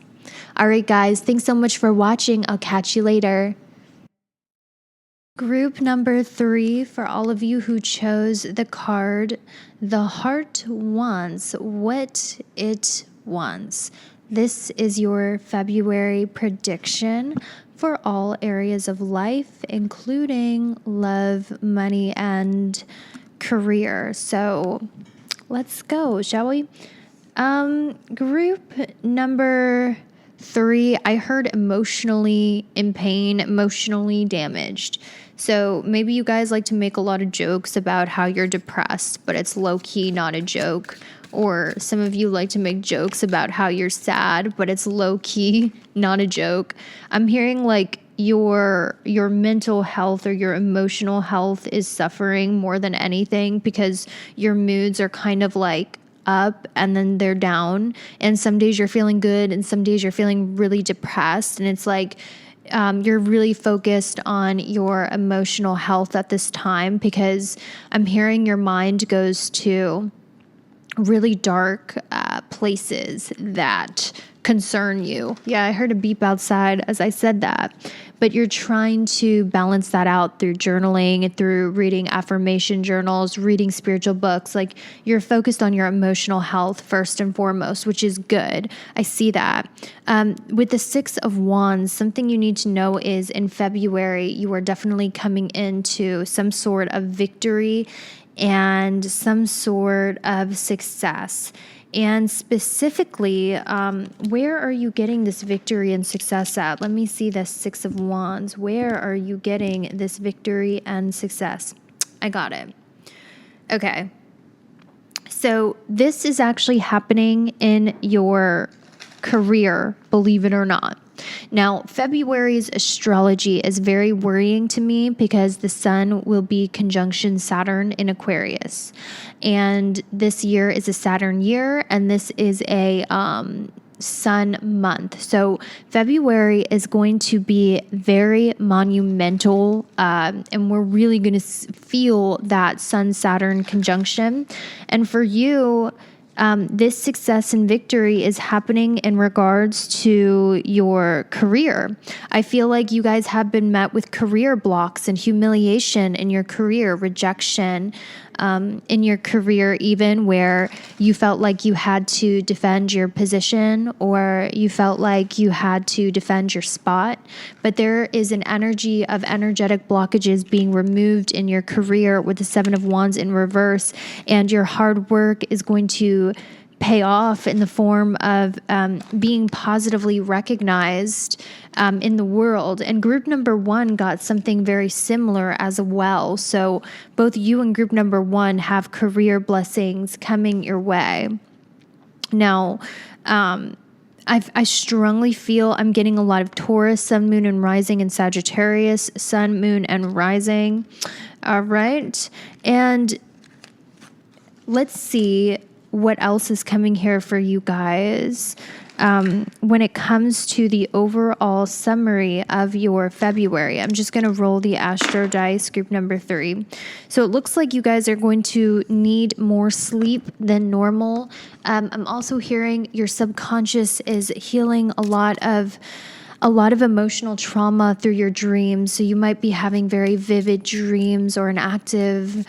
Speaker 1: All right, guys, thanks so much for watching. I'll catch you later. Group number 3, for all of you who chose the card, the heart wants what it wants. This is your February prediction for all areas of life, including love, money, and career. So let's go, shall we? Group number 3, I heard emotionally in pain, emotionally damaged. So maybe you guys like to make a lot of jokes about how you're depressed, but it's low-key not a joke. Or some of you like to make jokes about how you're sad, but it's low-key not a joke. I'm hearing like your mental health or your emotional health is suffering more than anything because your moods are kind of like up and then they're down, and some days you're feeling good and some days you're feeling really depressed, and it's like you're really focused on your emotional health at this time because I'm hearing your mind goes to really dark places that concern you. Yeah, I heard a beep outside as I said that. But you're trying to balance that out through journaling, through reading affirmation journals, reading spiritual books. Like you're focused on your emotional health first and foremost, which is good. I see that. With the 6 of Wands, something you need to know is in February, you are definitely coming into some sort of victory and some sort of success. And specifically, where are you getting this victory and success at? Let me see the 6 of Wands. Where are you getting this victory and success? I got it. Okay. So this is actually happening in your career, believe it or not. Now, February's astrology is very worrying to me because the sun will be conjunction Saturn in Aquarius. And this year is a Saturn year, and this is a sun month. So February is going to be very monumental, and we're really going to feel that Sun-Saturn conjunction. And for you, this success and victory is happening in regards to your career. I feel like you guys have been met with career blocks and humiliation in your career, rejection in your career, even where you felt like you had to defend your position or you felt like you had to defend your spot. But there is an energy of energetic blockages being removed in your career with the 7 of Wands in reverse, and your hard work is going to pay off in the form of being positively recognized in the world. And group number 1 got something very similar as well. So both you and group number 1 have career blessings coming your way. Now, I strongly feel I'm getting a lot of Taurus, Sun, Moon, and Rising, and Sagittarius, Sun, Moon, and Rising. All right. And let's see what else is coming here for you guys when it comes to the overall summary of your February. I'm just going to roll the Astro Dice, group number 3. So it looks like you guys are going to need more sleep than normal. I'm also hearing your subconscious is healing a lot of emotional trauma through your dreams. So you might be having very vivid dreams or an active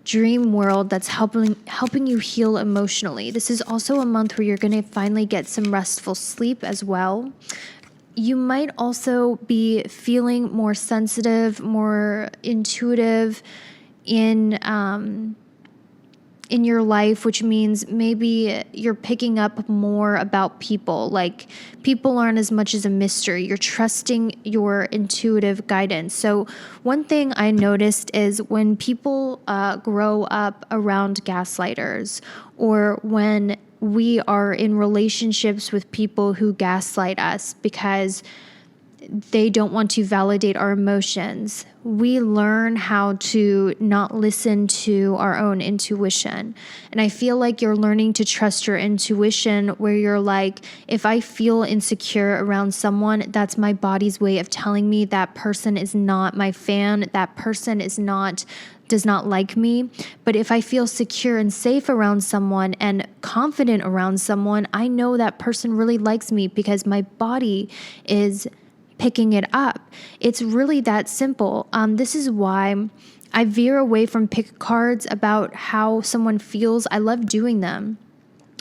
Speaker 1: dream world that's helping you heal emotionally. This is also a month where you're going to finally get some restful sleep as well. You might also be feeling more sensitive, more intuitive in your life, which means maybe you're picking up more about people. Like people aren't as much as a mystery. You're trusting your intuitive guidance. So one thing I noticed is when people grow up around gaslighters, or when we are in relationships with people who gaslight us because they don't want to validate our emotions, we learn how to not listen to our own intuition. And I feel like you're learning to trust your intuition, where you're like, if I feel insecure around someone, that's my body's way of telling me that person is not my fan, that person does not like me. But if I feel secure and safe around someone and confident around someone, I know that person really likes me because my body is picking it up. It's really that simple. This is why I veer away from pick cards about how someone feels. I love doing them.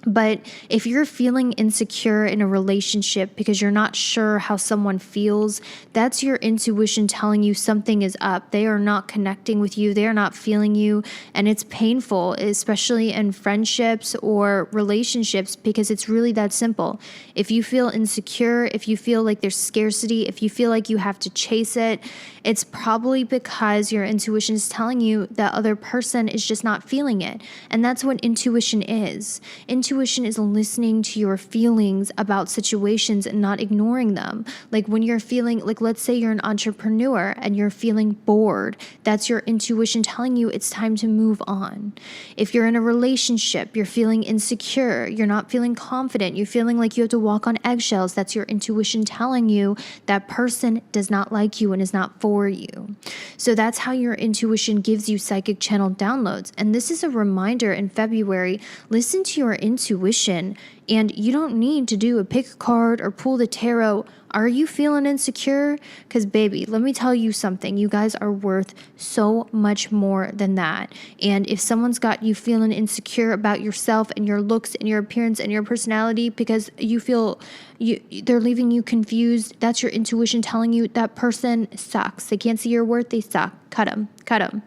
Speaker 1: But if you're feeling insecure in a relationship because you're not sure how someone feels, that's your intuition telling you something is up. They are not connecting with you. They are not feeling you. And it's painful, especially in friendships or relationships, because it's really that simple. If you feel insecure, if you feel like there's scarcity, if you feel like you have to chase it, it's probably because your intuition is telling you that other person is just not feeling it. And that's what intuition is. Intuition is listening to your feelings about situations and not ignoring them. Like when you're feeling, like let's say you're an entrepreneur and you're feeling bored, that's your intuition telling you it's time to move on. If you're in a relationship, you're feeling insecure, you're not feeling confident, you're feeling like you have to walk on eggshells, that's your intuition telling you that person does not like you and is not for you. So that's how your intuition gives you psychic channel downloads. And this is a reminder in February, listen to your intuition, and you don't need to do a pick card or pull the tarot. Are you feeling insecure? Because baby, let me tell you something. You guys are worth so much more than that. And if someone's got you feeling insecure about yourself and your looks and your appearance and your personality because you feel they're leaving you confused, that's your intuition telling you that person sucks. They can't see your worth. They suck. Cut them. Cut them.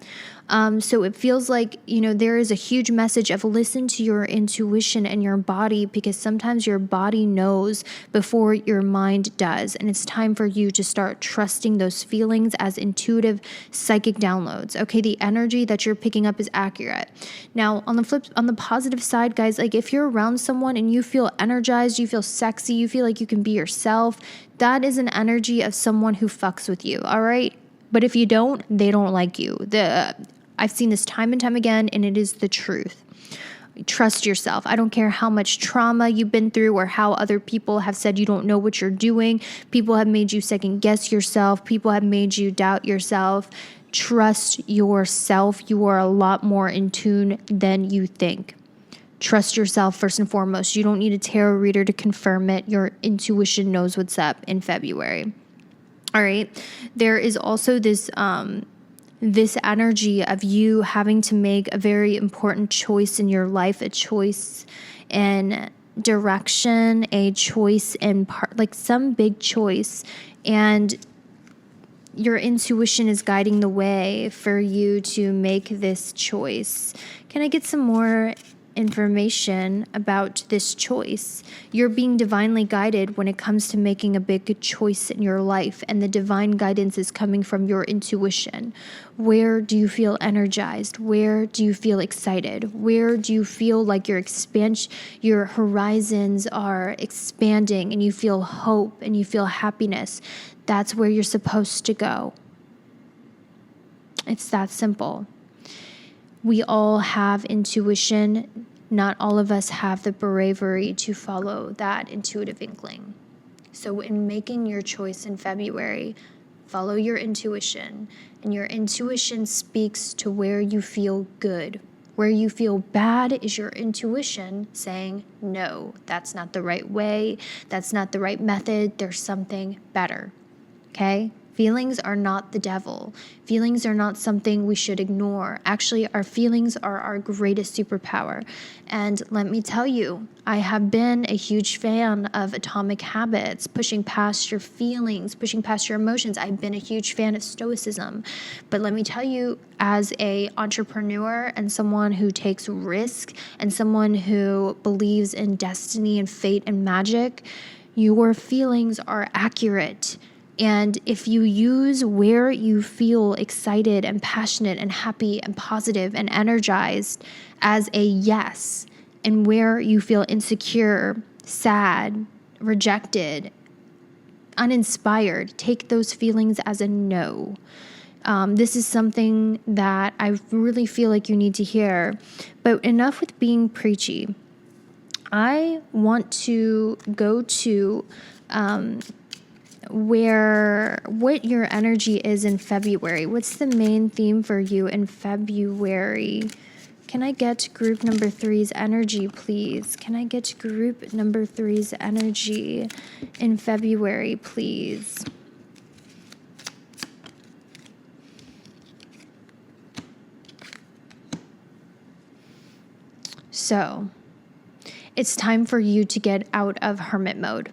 Speaker 1: So it feels like, there is a huge message of listen to your intuition and your body, because sometimes your body knows before your mind does. And it's time for you to start trusting those feelings as intuitive psychic downloads. Okay, the energy that you're picking up is accurate. Now, on the positive side, guys, like if you're around someone and you feel energized, you feel sexy, you feel like you can be yourself, that is an energy of someone who fucks with you, all right? But if you don't, they don't like you. I've seen this time and time again, and it is the truth. Trust yourself. I don't care how much trauma you've been through or how other people have said you don't know what you're doing. People have made you second guess yourself. People have made you doubt yourself. Trust yourself. You are a lot more in tune than you think. Trust yourself first and foremost. You don't need a tarot reader to confirm it. Your intuition knows what's up in February. All right. There is also this energy of you having to make a very important choice in your life, a choice in direction, a choice in like some big choice. And your intuition is guiding the way for you to make this choice. Can I get some more information about this choice? You're being divinely guided when it comes to making a big choice in your life, and the divine guidance is coming from your intuition. Where do you feel energized? Where do you feel excited? Where do you feel like your horizons are expanding and you feel hope and you feel happiness? That's where you're supposed to go. It's that simple. We all have intuition. Not all of us have the bravery to follow that intuitive inkling. So in making your choice in February, follow your intuition. And your intuition speaks to where you feel good. Where you feel bad is your intuition saying, no, that's not the right way. That's not the right method. There's something better. Okay? Feelings are not the devil. Feelings are not something we should ignore. Actually, our feelings are our greatest superpower. And let me tell you, I have been a huge fan of Atomic Habits, pushing past your feelings, pushing past your emotions. I've been a huge fan of Stoicism. But let me tell you, as an entrepreneur and someone who takes risk and someone who believes in destiny and fate and magic, your feelings are accurate. And if you use where you feel excited and passionate and happy and positive and energized as a yes, and where you feel insecure, sad, rejected, uninspired, take those feelings as a no. This is something that I really feel like you need to hear. But enough with being preachy. I want to go to what your energy is in February. What's the main theme for you in February? Can I get group number 3's energy, please? Can I get group number 3's energy in February, please? So it's time for you to get out of hermit mode.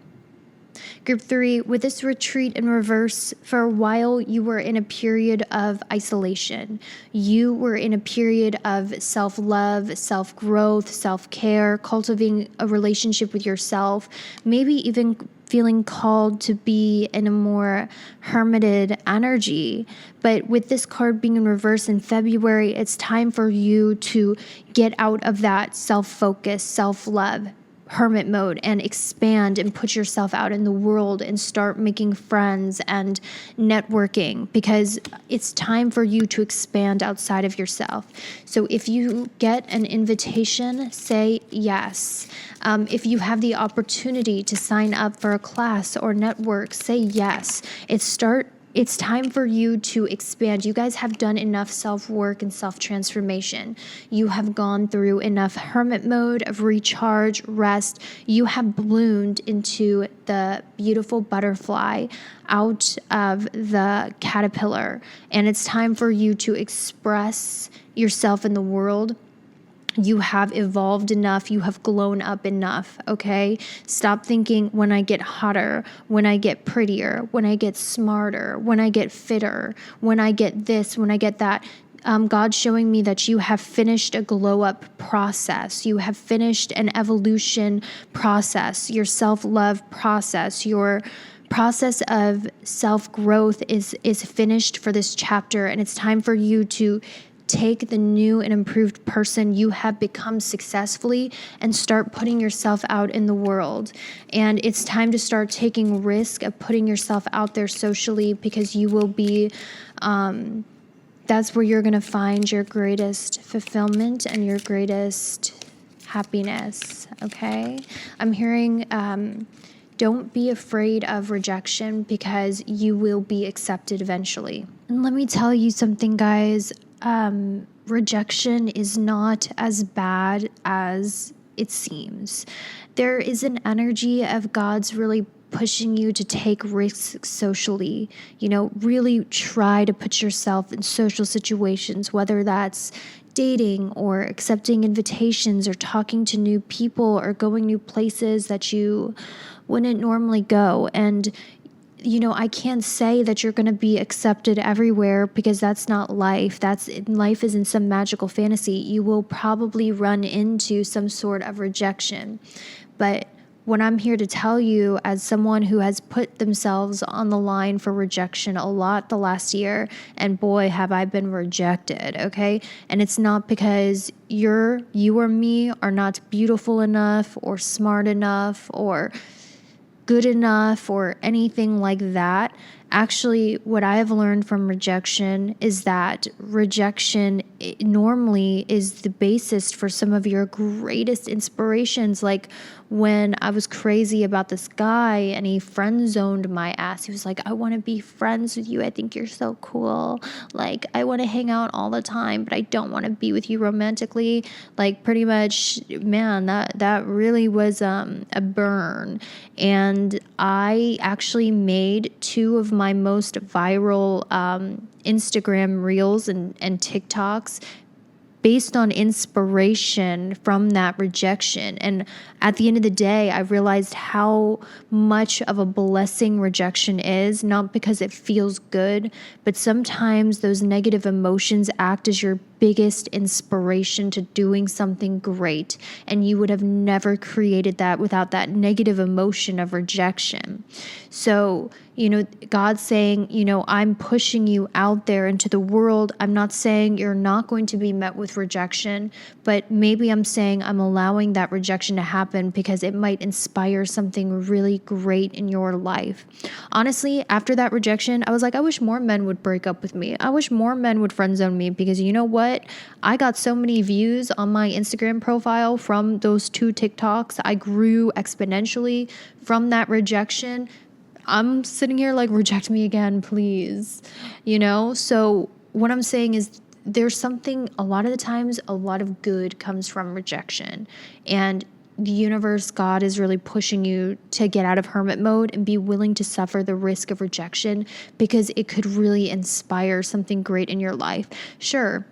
Speaker 1: Group 3, with this retreat in reverse, for a while you were in a period of isolation. You were in a period of self-love, self-growth, self-care, cultivating a relationship with yourself, maybe even feeling called to be in a more hermited energy. But with this card being in reverse in February, it's time for you to get out of that self-focus, self-love, hermit mode and expand and put yourself out in the world and start making friends and networking, because it's time for you to expand outside of yourself. So if you get an invitation, say yes. If you have the opportunity to sign up for a class or network, say yes. It's time for you to expand. You guys have done enough self-work and self-transformation. You have gone through enough hermit mode of recharge, rest. You have bloomed into the beautiful butterfly out of the caterpillar. And it's time for you to express yourself in the world. You have evolved enough. You have grown up enough, okay? Stop thinking when I get hotter, when I get prettier, when I get smarter, when I get fitter, when I get this, when I get that. God's showing me that you have finished a glow-up process. You have finished an evolution process, your self-love process, your process of self-growth is finished for this chapter, and it's time for you to take the new and improved person you have become successfully and start putting yourself out in the world. And it's time to start taking risk of putting yourself out there socially, because you will be, that's where you're going to find your greatest fulfillment and your greatest happiness. Okay. I'm hearing, don't be afraid of rejection, because you will be accepted eventually. And let me tell you something, guys. Rejection is not as bad as it seems. There is an energy of God's really pushing you to take risks socially, really try to put yourself in social situations, whether that's dating or accepting invitations or talking to new people or going new places that you wouldn't normally go. And I can't say that you're going to be accepted everywhere, because that's not life. Life isn't some magical fantasy. You will probably run into some sort of rejection. But what I'm here to tell you, as someone who has put themselves on the line for rejection a lot the last year, and boy, have I been rejected, okay? And it's not because you or me are not beautiful enough or smart enough or good enough or anything like that. Actually, what I have learned from rejection is that rejection normally is the basis for some of your greatest inspirations. Like when I was crazy about this guy and he friend zoned my ass. He was like, I want to be friends with you. I think you're so cool. Like, I want to hang out all the time, but I don't want to be with you romantically. Like, pretty much, man, that really was a burn. And I actually made 2 of my most viral Instagram reels and TikToks based on inspiration from that rejection. And at the end of the day, I realized how much of a blessing rejection is, not because it feels good, but sometimes those negative emotions act as your biggest inspiration to doing something great. And you would have never created that without that negative emotion of rejection. So, God's saying, I'm pushing you out there into the world. I'm not saying you're not going to be met with rejection, but maybe I'm saying I'm allowing that rejection to happen because it might inspire something really great in your life. Honestly, after that rejection, I was like, I wish more men would break up with me. I wish more men would friend zone me, because you know what? I got so many views on my Instagram profile from those 2 TikToks. I grew exponentially from that rejection. I'm sitting here like, reject me again, please. So what I'm saying is there's something, a lot of the times, a lot of good comes from rejection. And the universe, God, is really pushing you to get out of hermit mode and be willing to suffer the risk of rejection, because it could really inspire something great in your life. Sure,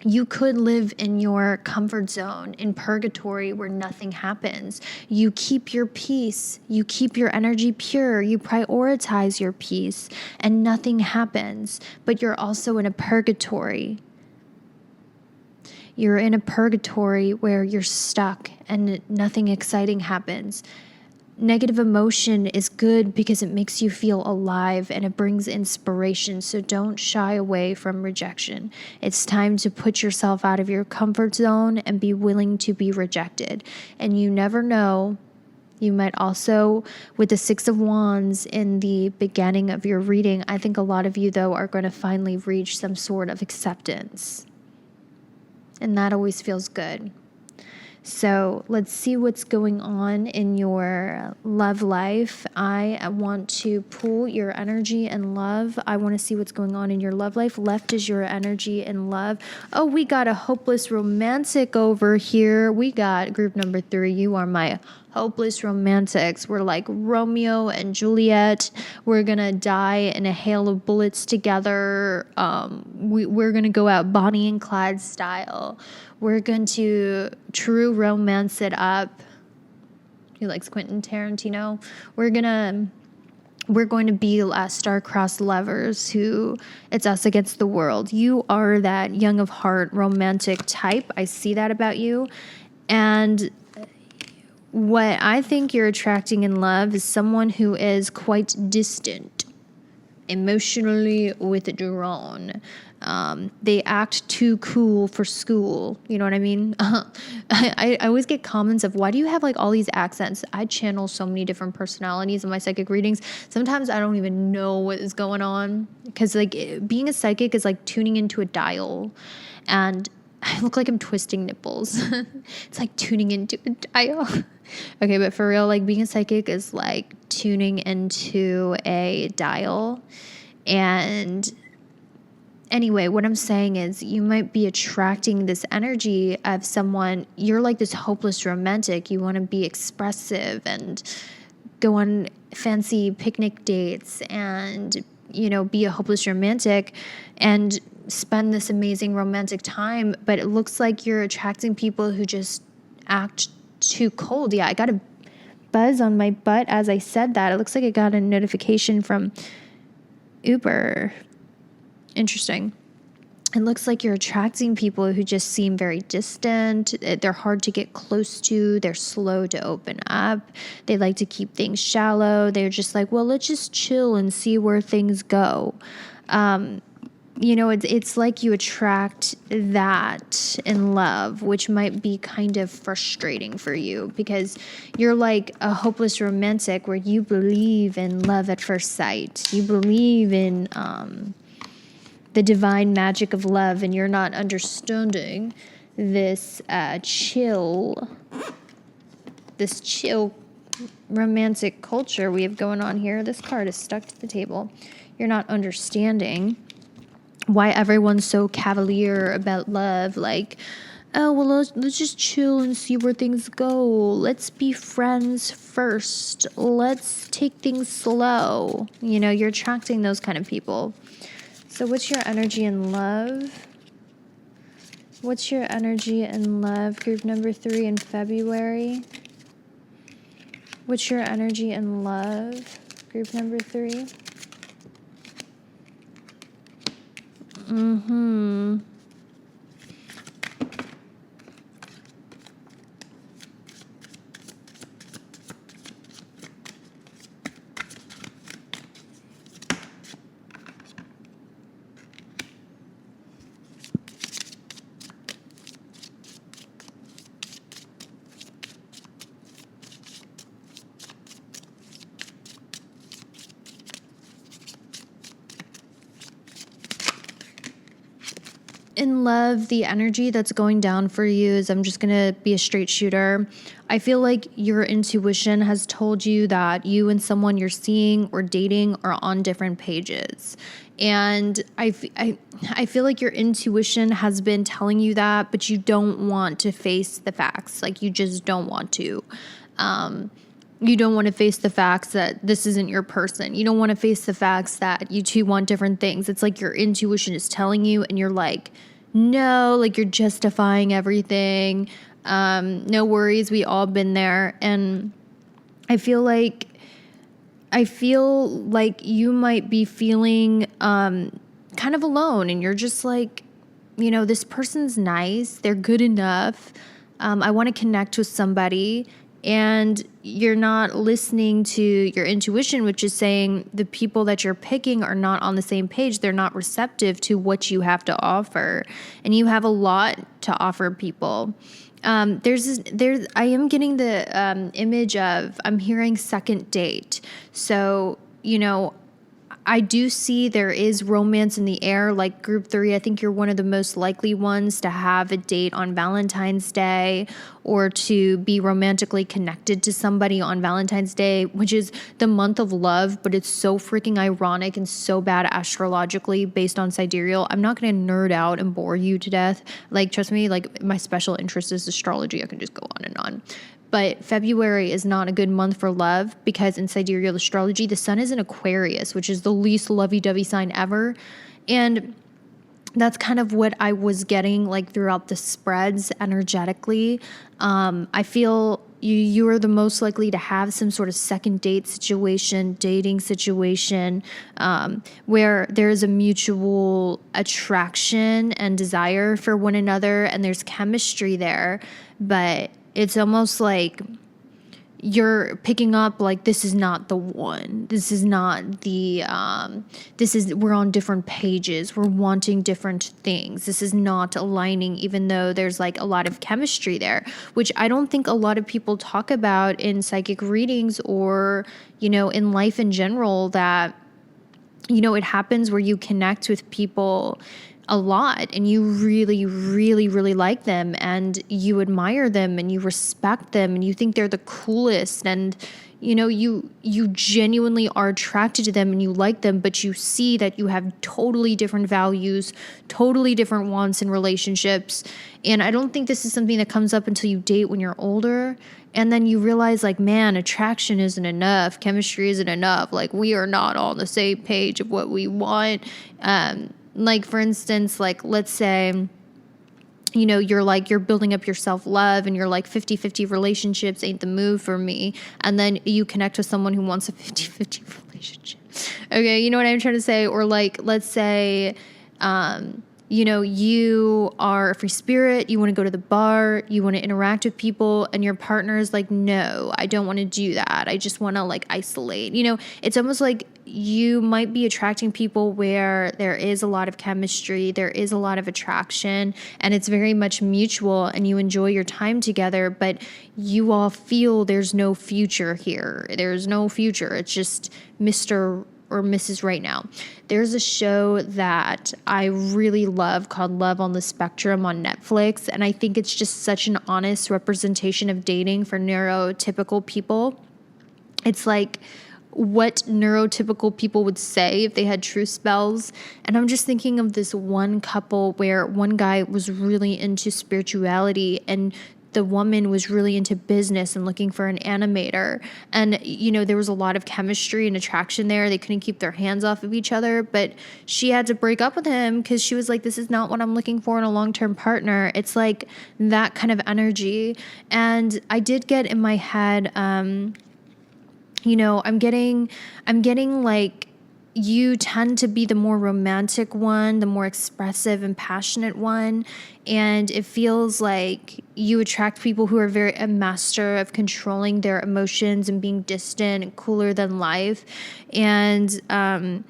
Speaker 1: You could live in your comfort zone, in purgatory where nothing happens. You keep your peace. You keep your energy pure. You prioritize your peace and nothing happens. But you're also in a purgatory. You're in a purgatory where you're stuck and nothing exciting happens. Negative emotion is good because it makes you feel alive and it brings inspiration. So don't shy away from rejection. It's time to put yourself out of your comfort zone and be willing to be rejected. And you never know. You might also, with the Six of Wands in the beginning of your reading, I think a lot of you, though, are going to finally reach some sort of acceptance. And that always feels good. So let's see what's going on in your love life. I want to pull your energy and love. I want to see what's going on in your love life. Left is your energy and love. Oh, we got a hopeless romantic over here. We got group number 3. You are my hopeless romantics. We're like Romeo and Juliet. We're going to die in a hail of bullets together. We're going to go out Bonnie and Clyde style. We're going to true romance it up. He likes Quentin Tarantino. We're going to be star-crossed lovers who it's us against the world. You are that young of heart romantic type. I see that about you. And what I think you're attracting in love is someone who is quite distant, emotionally withdrawn. They act too cool for school. You know what I mean? I always get comments of, why do you have like all these accents? I channel so many different personalities in my psychic readings. Sometimes I don't even know what is going on, because like being a psychic is like tuning into a dial, and I look like I'm twisting nipples. It's like tuning into a dial. Okay, but for real, like being a psychic is like tuning into a dial. And anyway, what I'm saying is you might be attracting this energy of someone. You're like this hopeless romantic. You want to be expressive and go on fancy picnic dates and, you know, be a hopeless romantic and spend this amazing romantic time. But it looks like you're attracting people who just act too cold. Yeah, I got a buzz on my butt as I said that. It looks like I got a notification from Uber. Interesting. It looks like you're attracting people who just seem very distant. They're hard to get close to. They're slow to open up. They like to keep things shallow. They're just like, well, let's just chill and see where things go. You know, it's like you attract that in love, which might be kind of frustrating for you, because you're like a hopeless romantic where you believe in love at first sight. You believe in the divine magic of love, and you're not understanding this chill romantic culture we have going on here. This card is stuck to the table. You're not understanding why everyone's so cavalier about love. Like, oh, well, let's just chill and see where things go. Let's be friends first. Let's take things slow. You know, you're attracting those kind of people. So what's your energy in love? What's your energy in love? Group number 3 in February. What's your energy in love? Group number 3. In love, the energy that's going down for you is, I'm just going to be a straight shooter. I feel like your intuition has told you that you and someone you're seeing or dating are on different pages. And I feel like your intuition has been telling you that, but you don't want to face the facts. Like, you just don't want to. You don't want to face the facts that this isn't your person. You don't want to face the facts that you two want different things. It's like your intuition is telling you, and you're like, no, like you're justifying everything. No worries. We all been there. And I feel like you might be feeling kind of alone, and you're just like, this person's nice. They're good enough. I want to connect with somebody, and you're not listening to your intuition, which is saying the people that you're picking are not on the same page. They're not receptive to what you have to offer, and you have a lot to offer people. I am getting the image of, I'm hearing second date. So, I do see there is romance in the air, like group 3. I think you're one of the most likely ones to have a date on Valentine's Day, or to be romantically connected to somebody on Valentine's Day, which is the month of love, but it's so freaking ironic and so bad astrologically based on Sidereal. I'm not going to nerd out and bore you to death. Like, trust me, like my special interest is astrology. I can just go on and on. But February is not a good month for love, because in sidereal astrology, the sun is in Aquarius, which is the least lovey-dovey sign ever. And that's kind of what I was getting like throughout the spreads energetically. I feel you are the most likely to have some sort of second date situation, dating situation, where there is a mutual attraction and desire for one another, and there's chemistry there. But it's almost like you're picking up like, this is not the one. This is not the, we're on different pages. We're wanting different things. This is not aligning, even though there's like a lot of chemistry there, which I don't think a lot of people talk about in psychic readings, or, in life in general, that, it happens where you connect with people a lot, and you really, really, really like them, and you admire them, and you respect them, and you think they're the coolest, and you genuinely are attracted to them and you like them, but you see that you have totally different values, totally different wants in relationships. And I don't think this is something that comes up until you date when you're older. And then you realize, like, man, attraction isn't enough. Chemistry isn't enough. Like, we are not all on the same page of what we want. Like, for instance, like, let's say, you're building up your self-love, and you're like 50-50 relationships ain't the move for me. And then you connect with someone who wants a 50-50 relationship. Okay. You know what I'm trying to say? Or like, let's say, you are a free spirit, you want to go to the bar, you want to interact with people, and your partner is like, no, I don't want to do that. I just want to like isolate. It's almost like you might be attracting people where there is a lot of chemistry, there is a lot of attraction, and it's very much mutual, and you enjoy your time together, but you all feel there's no future here. There's no future. It's just Mr. or Mrs. Right Now. There's a show that I really love called Love on the Spectrum on Netflix, and I think it's just such an honest representation of dating for neurotypical people. It's like what neurotypical people would say if they had truth spells. And I'm just thinking of this one couple where one guy was really into spirituality, and the woman was really into business and looking for an animator. And, there was a lot of chemistry and attraction there. They couldn't keep their hands off of each other, but she had to break up with him because she was like, this is not what I'm looking for in a long-term partner. It's like that kind of energy. And I did get in my head, I'm getting like, you tend to be the more romantic one, the more expressive and passionate one. And it feels like you attract people who are very a master of controlling their emotions and being distant and cooler than life. And, I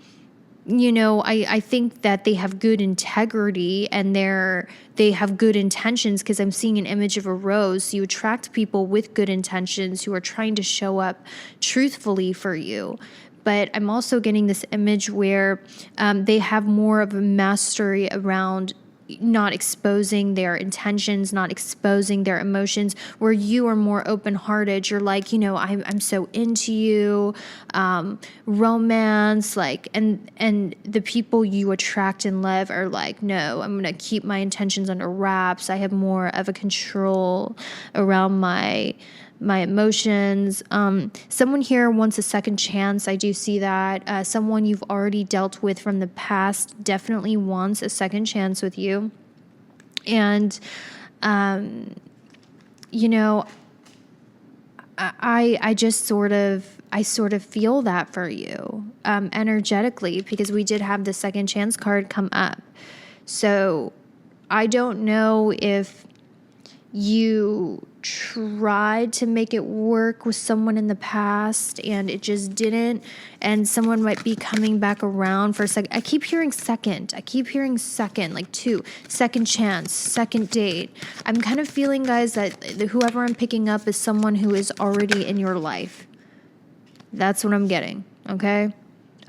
Speaker 1: think that they have good integrity, and they have good intentions, because I'm seeing an image of a rose. So you attract people with good intentions who are trying to show up truthfully for you. But I'm also getting this image where they have more of a mastery around not exposing their intentions, not exposing their emotions, where you are more open-hearted. You're like, I'm so into you, romance, like, and the people you attract and love are like, no, I'm going to keep my intentions under wraps. I have more of a control around my emotions. Someone here wants a second chance. I do see that. Someone you've already dealt with from the past definitely wants a second chance with you. And, you know, I just sort of feel that for you, energetically, because we did have the second chance card come up. So I don't know if you tried to make it work with someone in the past and it just didn't, and someone might be coming back around for a second. I keep hearing second, like second chance, second date. I'm kind of feeling, guys, that whoever I'm picking up is someone who is already in your life. That's what I'm getting, okay?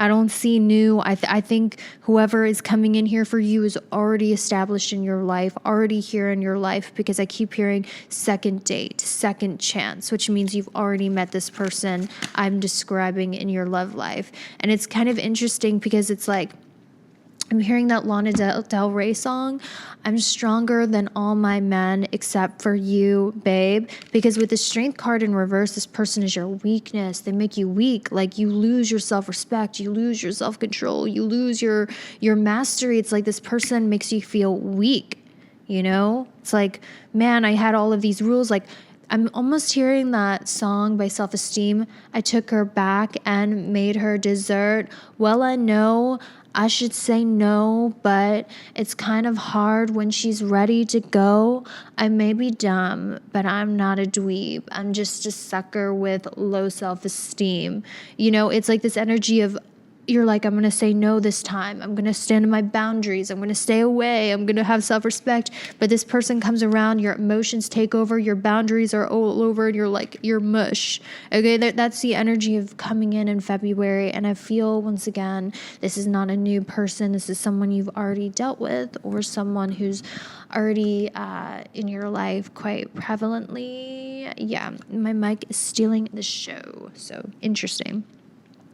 Speaker 1: I don't see new. I think whoever is coming in here for you is already established in your life, already here in your life, because I keep hearing second date, second chance, which means you've already met this person I'm describing in your love life. And it's kind of interesting because it's like, I'm hearing that Lana Del Rey song, I'm stronger than all my men except for you, babe. Because with the strength card in reverse, this person is your weakness. They make you weak. Like, you lose your self-respect. You lose your self-control. You lose your mastery. It's like this person makes you feel weak, you know? It's like, man, I had all of these rules. Like, I'm almost hearing that song by Self-Esteem. I took her back and made her dessert. Well, I know I should say no, but it's kind of hard when she's ready to go. I may be dumb, but I'm not a dweeb. I'm just a sucker with low self-esteem. You know, it's like this energy of, you're like, I'm going to say no this time. I'm going to stand in my boundaries. I'm going to stay away. I'm going to have self-respect. But this person comes around, your emotions take over, your boundaries are all over, and you're like, you're mush. Okay, that's the energy of coming in February. And I feel, once again, this is not a new person. This is someone you've already dealt with, or someone who's already in your life quite prevalently. Yeah, my mic is stealing the show. So interesting.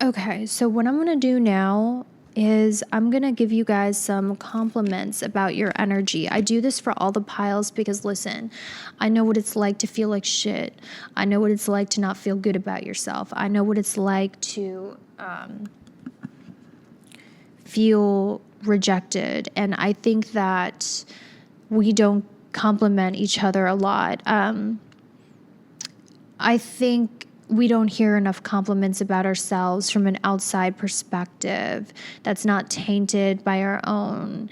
Speaker 1: Okay, so what I'm going to do now is I'm going to give you guys some compliments about your energy. I do this for all the piles because, listen, I know what it's like to feel like shit. I know what it's like to not feel good about yourself. I know what it's like to feel rejected. And I think that we don't compliment each other a lot. I think we don't hear enough compliments about ourselves from an outside perspective that's not tainted by our own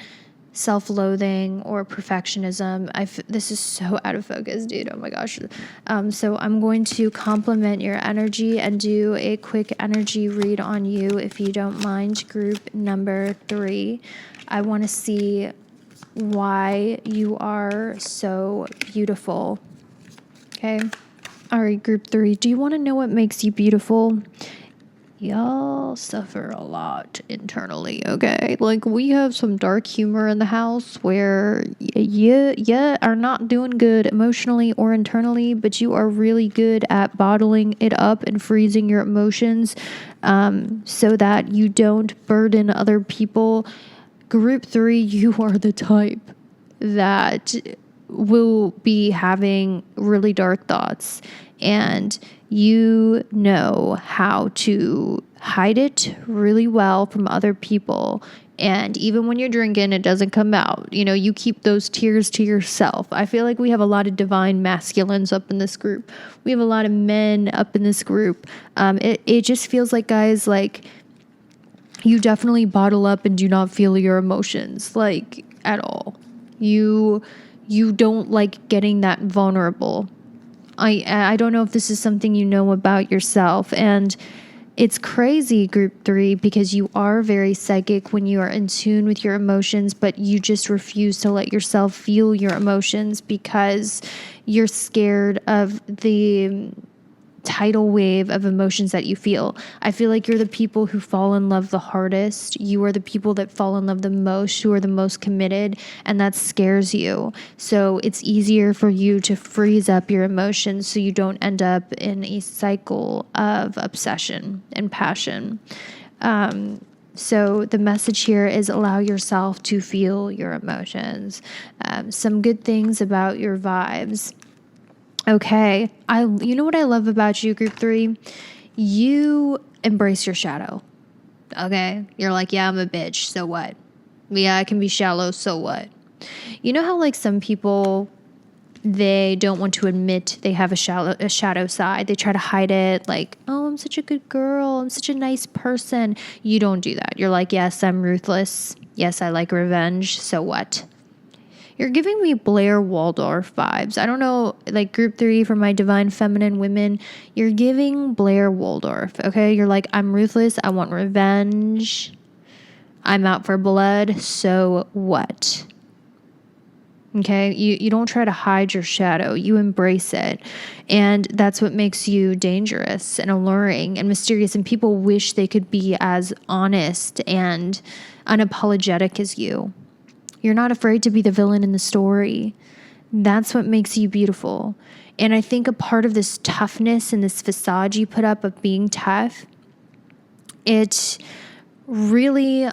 Speaker 1: self-loathing or perfectionism. This is so out of focus, dude. Oh my gosh. So I'm going to compliment your energy and do a quick energy read on you, if you don't mind. Group number 3. I want to see why you are so beautiful. Okay. All right, group 3. Do you want to know what makes you beautiful? Y'all suffer a lot internally, okay? Like, we have some dark humor in the house where you are not doing good emotionally or internally, but you are really good at bottling it up and freezing your emotions so that you don't burden other people. Group 3, you are the type that will be having really dark thoughts, and you know how to hide it really well from other people. And even when you're drinking, it doesn't come out. You know, you keep those tears to yourself. I feel like we have a lot of divine masculines up in this group. We have a lot of men up in this group. It just feels like, guys, like, you definitely bottle up and do not feel your emotions, like, at all. You don't like getting that vulnerable. I don't know if this is something you know about yourself, and it's crazy, group 3, because you are very psychic when you are in tune with your emotions, but you just refuse to let yourself feel your emotions because you're scared of the tidal wave of emotions that you feel. I feel like you're the people who fall in love the hardest. You are the people that fall in love the most, who are the most committed, and that scares you. So it's easier for you to freeze up your emotions so you don't end up in a cycle of obsession and passion. So the message here is allow yourself to feel your emotions. Some good things about your vibes. Okay, you know what I love about you, group 3? You embrace your shadow. Okay, you're like, yeah, I'm a bitch, so what? Yeah, I can be shallow, so what? You know how like some people, they don't want to admit they have a shadow side. They try to hide it like, oh, I'm such a good girl. I'm such a nice person. You don't do that. You're like, yes, I'm ruthless. Yes, I like revenge. So what? You're giving me Blair Waldorf vibes. I don't know, like group 3 for my divine feminine women. You're giving Blair Waldorf, okay? You're like, I'm ruthless. I want revenge. I'm out for blood. So what? Okay, you don't try to hide your shadow. You embrace it. And that's what makes you dangerous and alluring and mysterious. And people wish they could be as honest and unapologetic as you. You're not afraid to be the villain in the story. That's what makes you beautiful. And I think a part of this toughness and this facade you put up of being tough, it really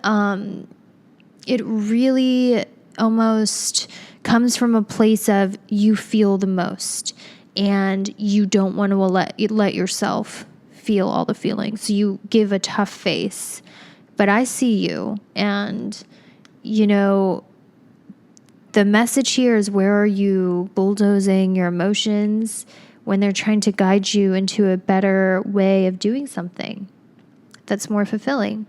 Speaker 1: almost comes from a place of you feel the most and you don't want to let yourself feel all the feelings. So you give a tough face, but I see you. And, you know, the message here is, where are you bulldozing your emotions when they're trying to guide you into a better way of doing something that's more fulfilling?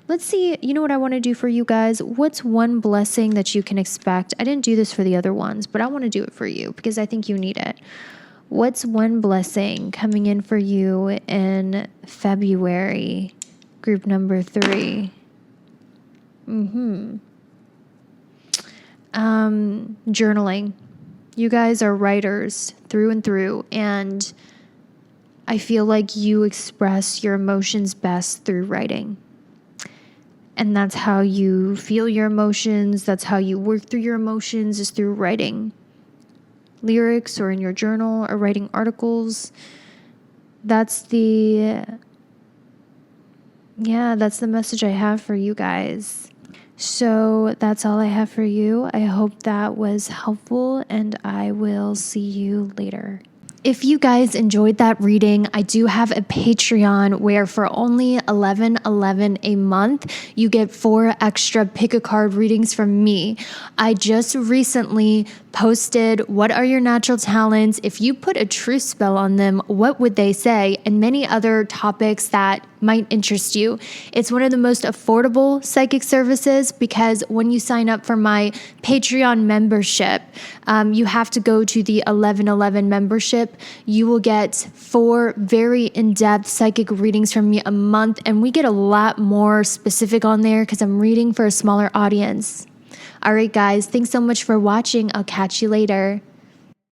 Speaker 1: Let's see, you know what I want to do for you guys? What's one blessing that you can expect? I didn't do this for the other ones, but I want to do it for you because I think you need it. What's one blessing coming in for you in February? Group number 3. Journaling. You guys are writers through and through, and I feel like you express your emotions best through writing. And that's how you feel your emotions. That's how you work through your emotions, is through writing lyrics or in your journal or writing articles. That's the message I have for you guys. So that's all I have for you. I hope that was helpful, and I will see you later. If you guys enjoyed that reading, I do have a Patreon where for only $11.11 a month, you get 4 extra pick a card readings from me. I just recently posted, what are your natural talents? If you put a truth spell on them, what would they say? And many other topics that might interest you. It's one of the most affordable psychic services because when you sign up for my Patreon membership, you have to go to the 1111 membership. You will get 4 very in-depth psychic readings from me a month, and we get a lot more specific on there because I'm reading for a smaller audience. All right, guys, thanks so much for watching. I'll catch you later.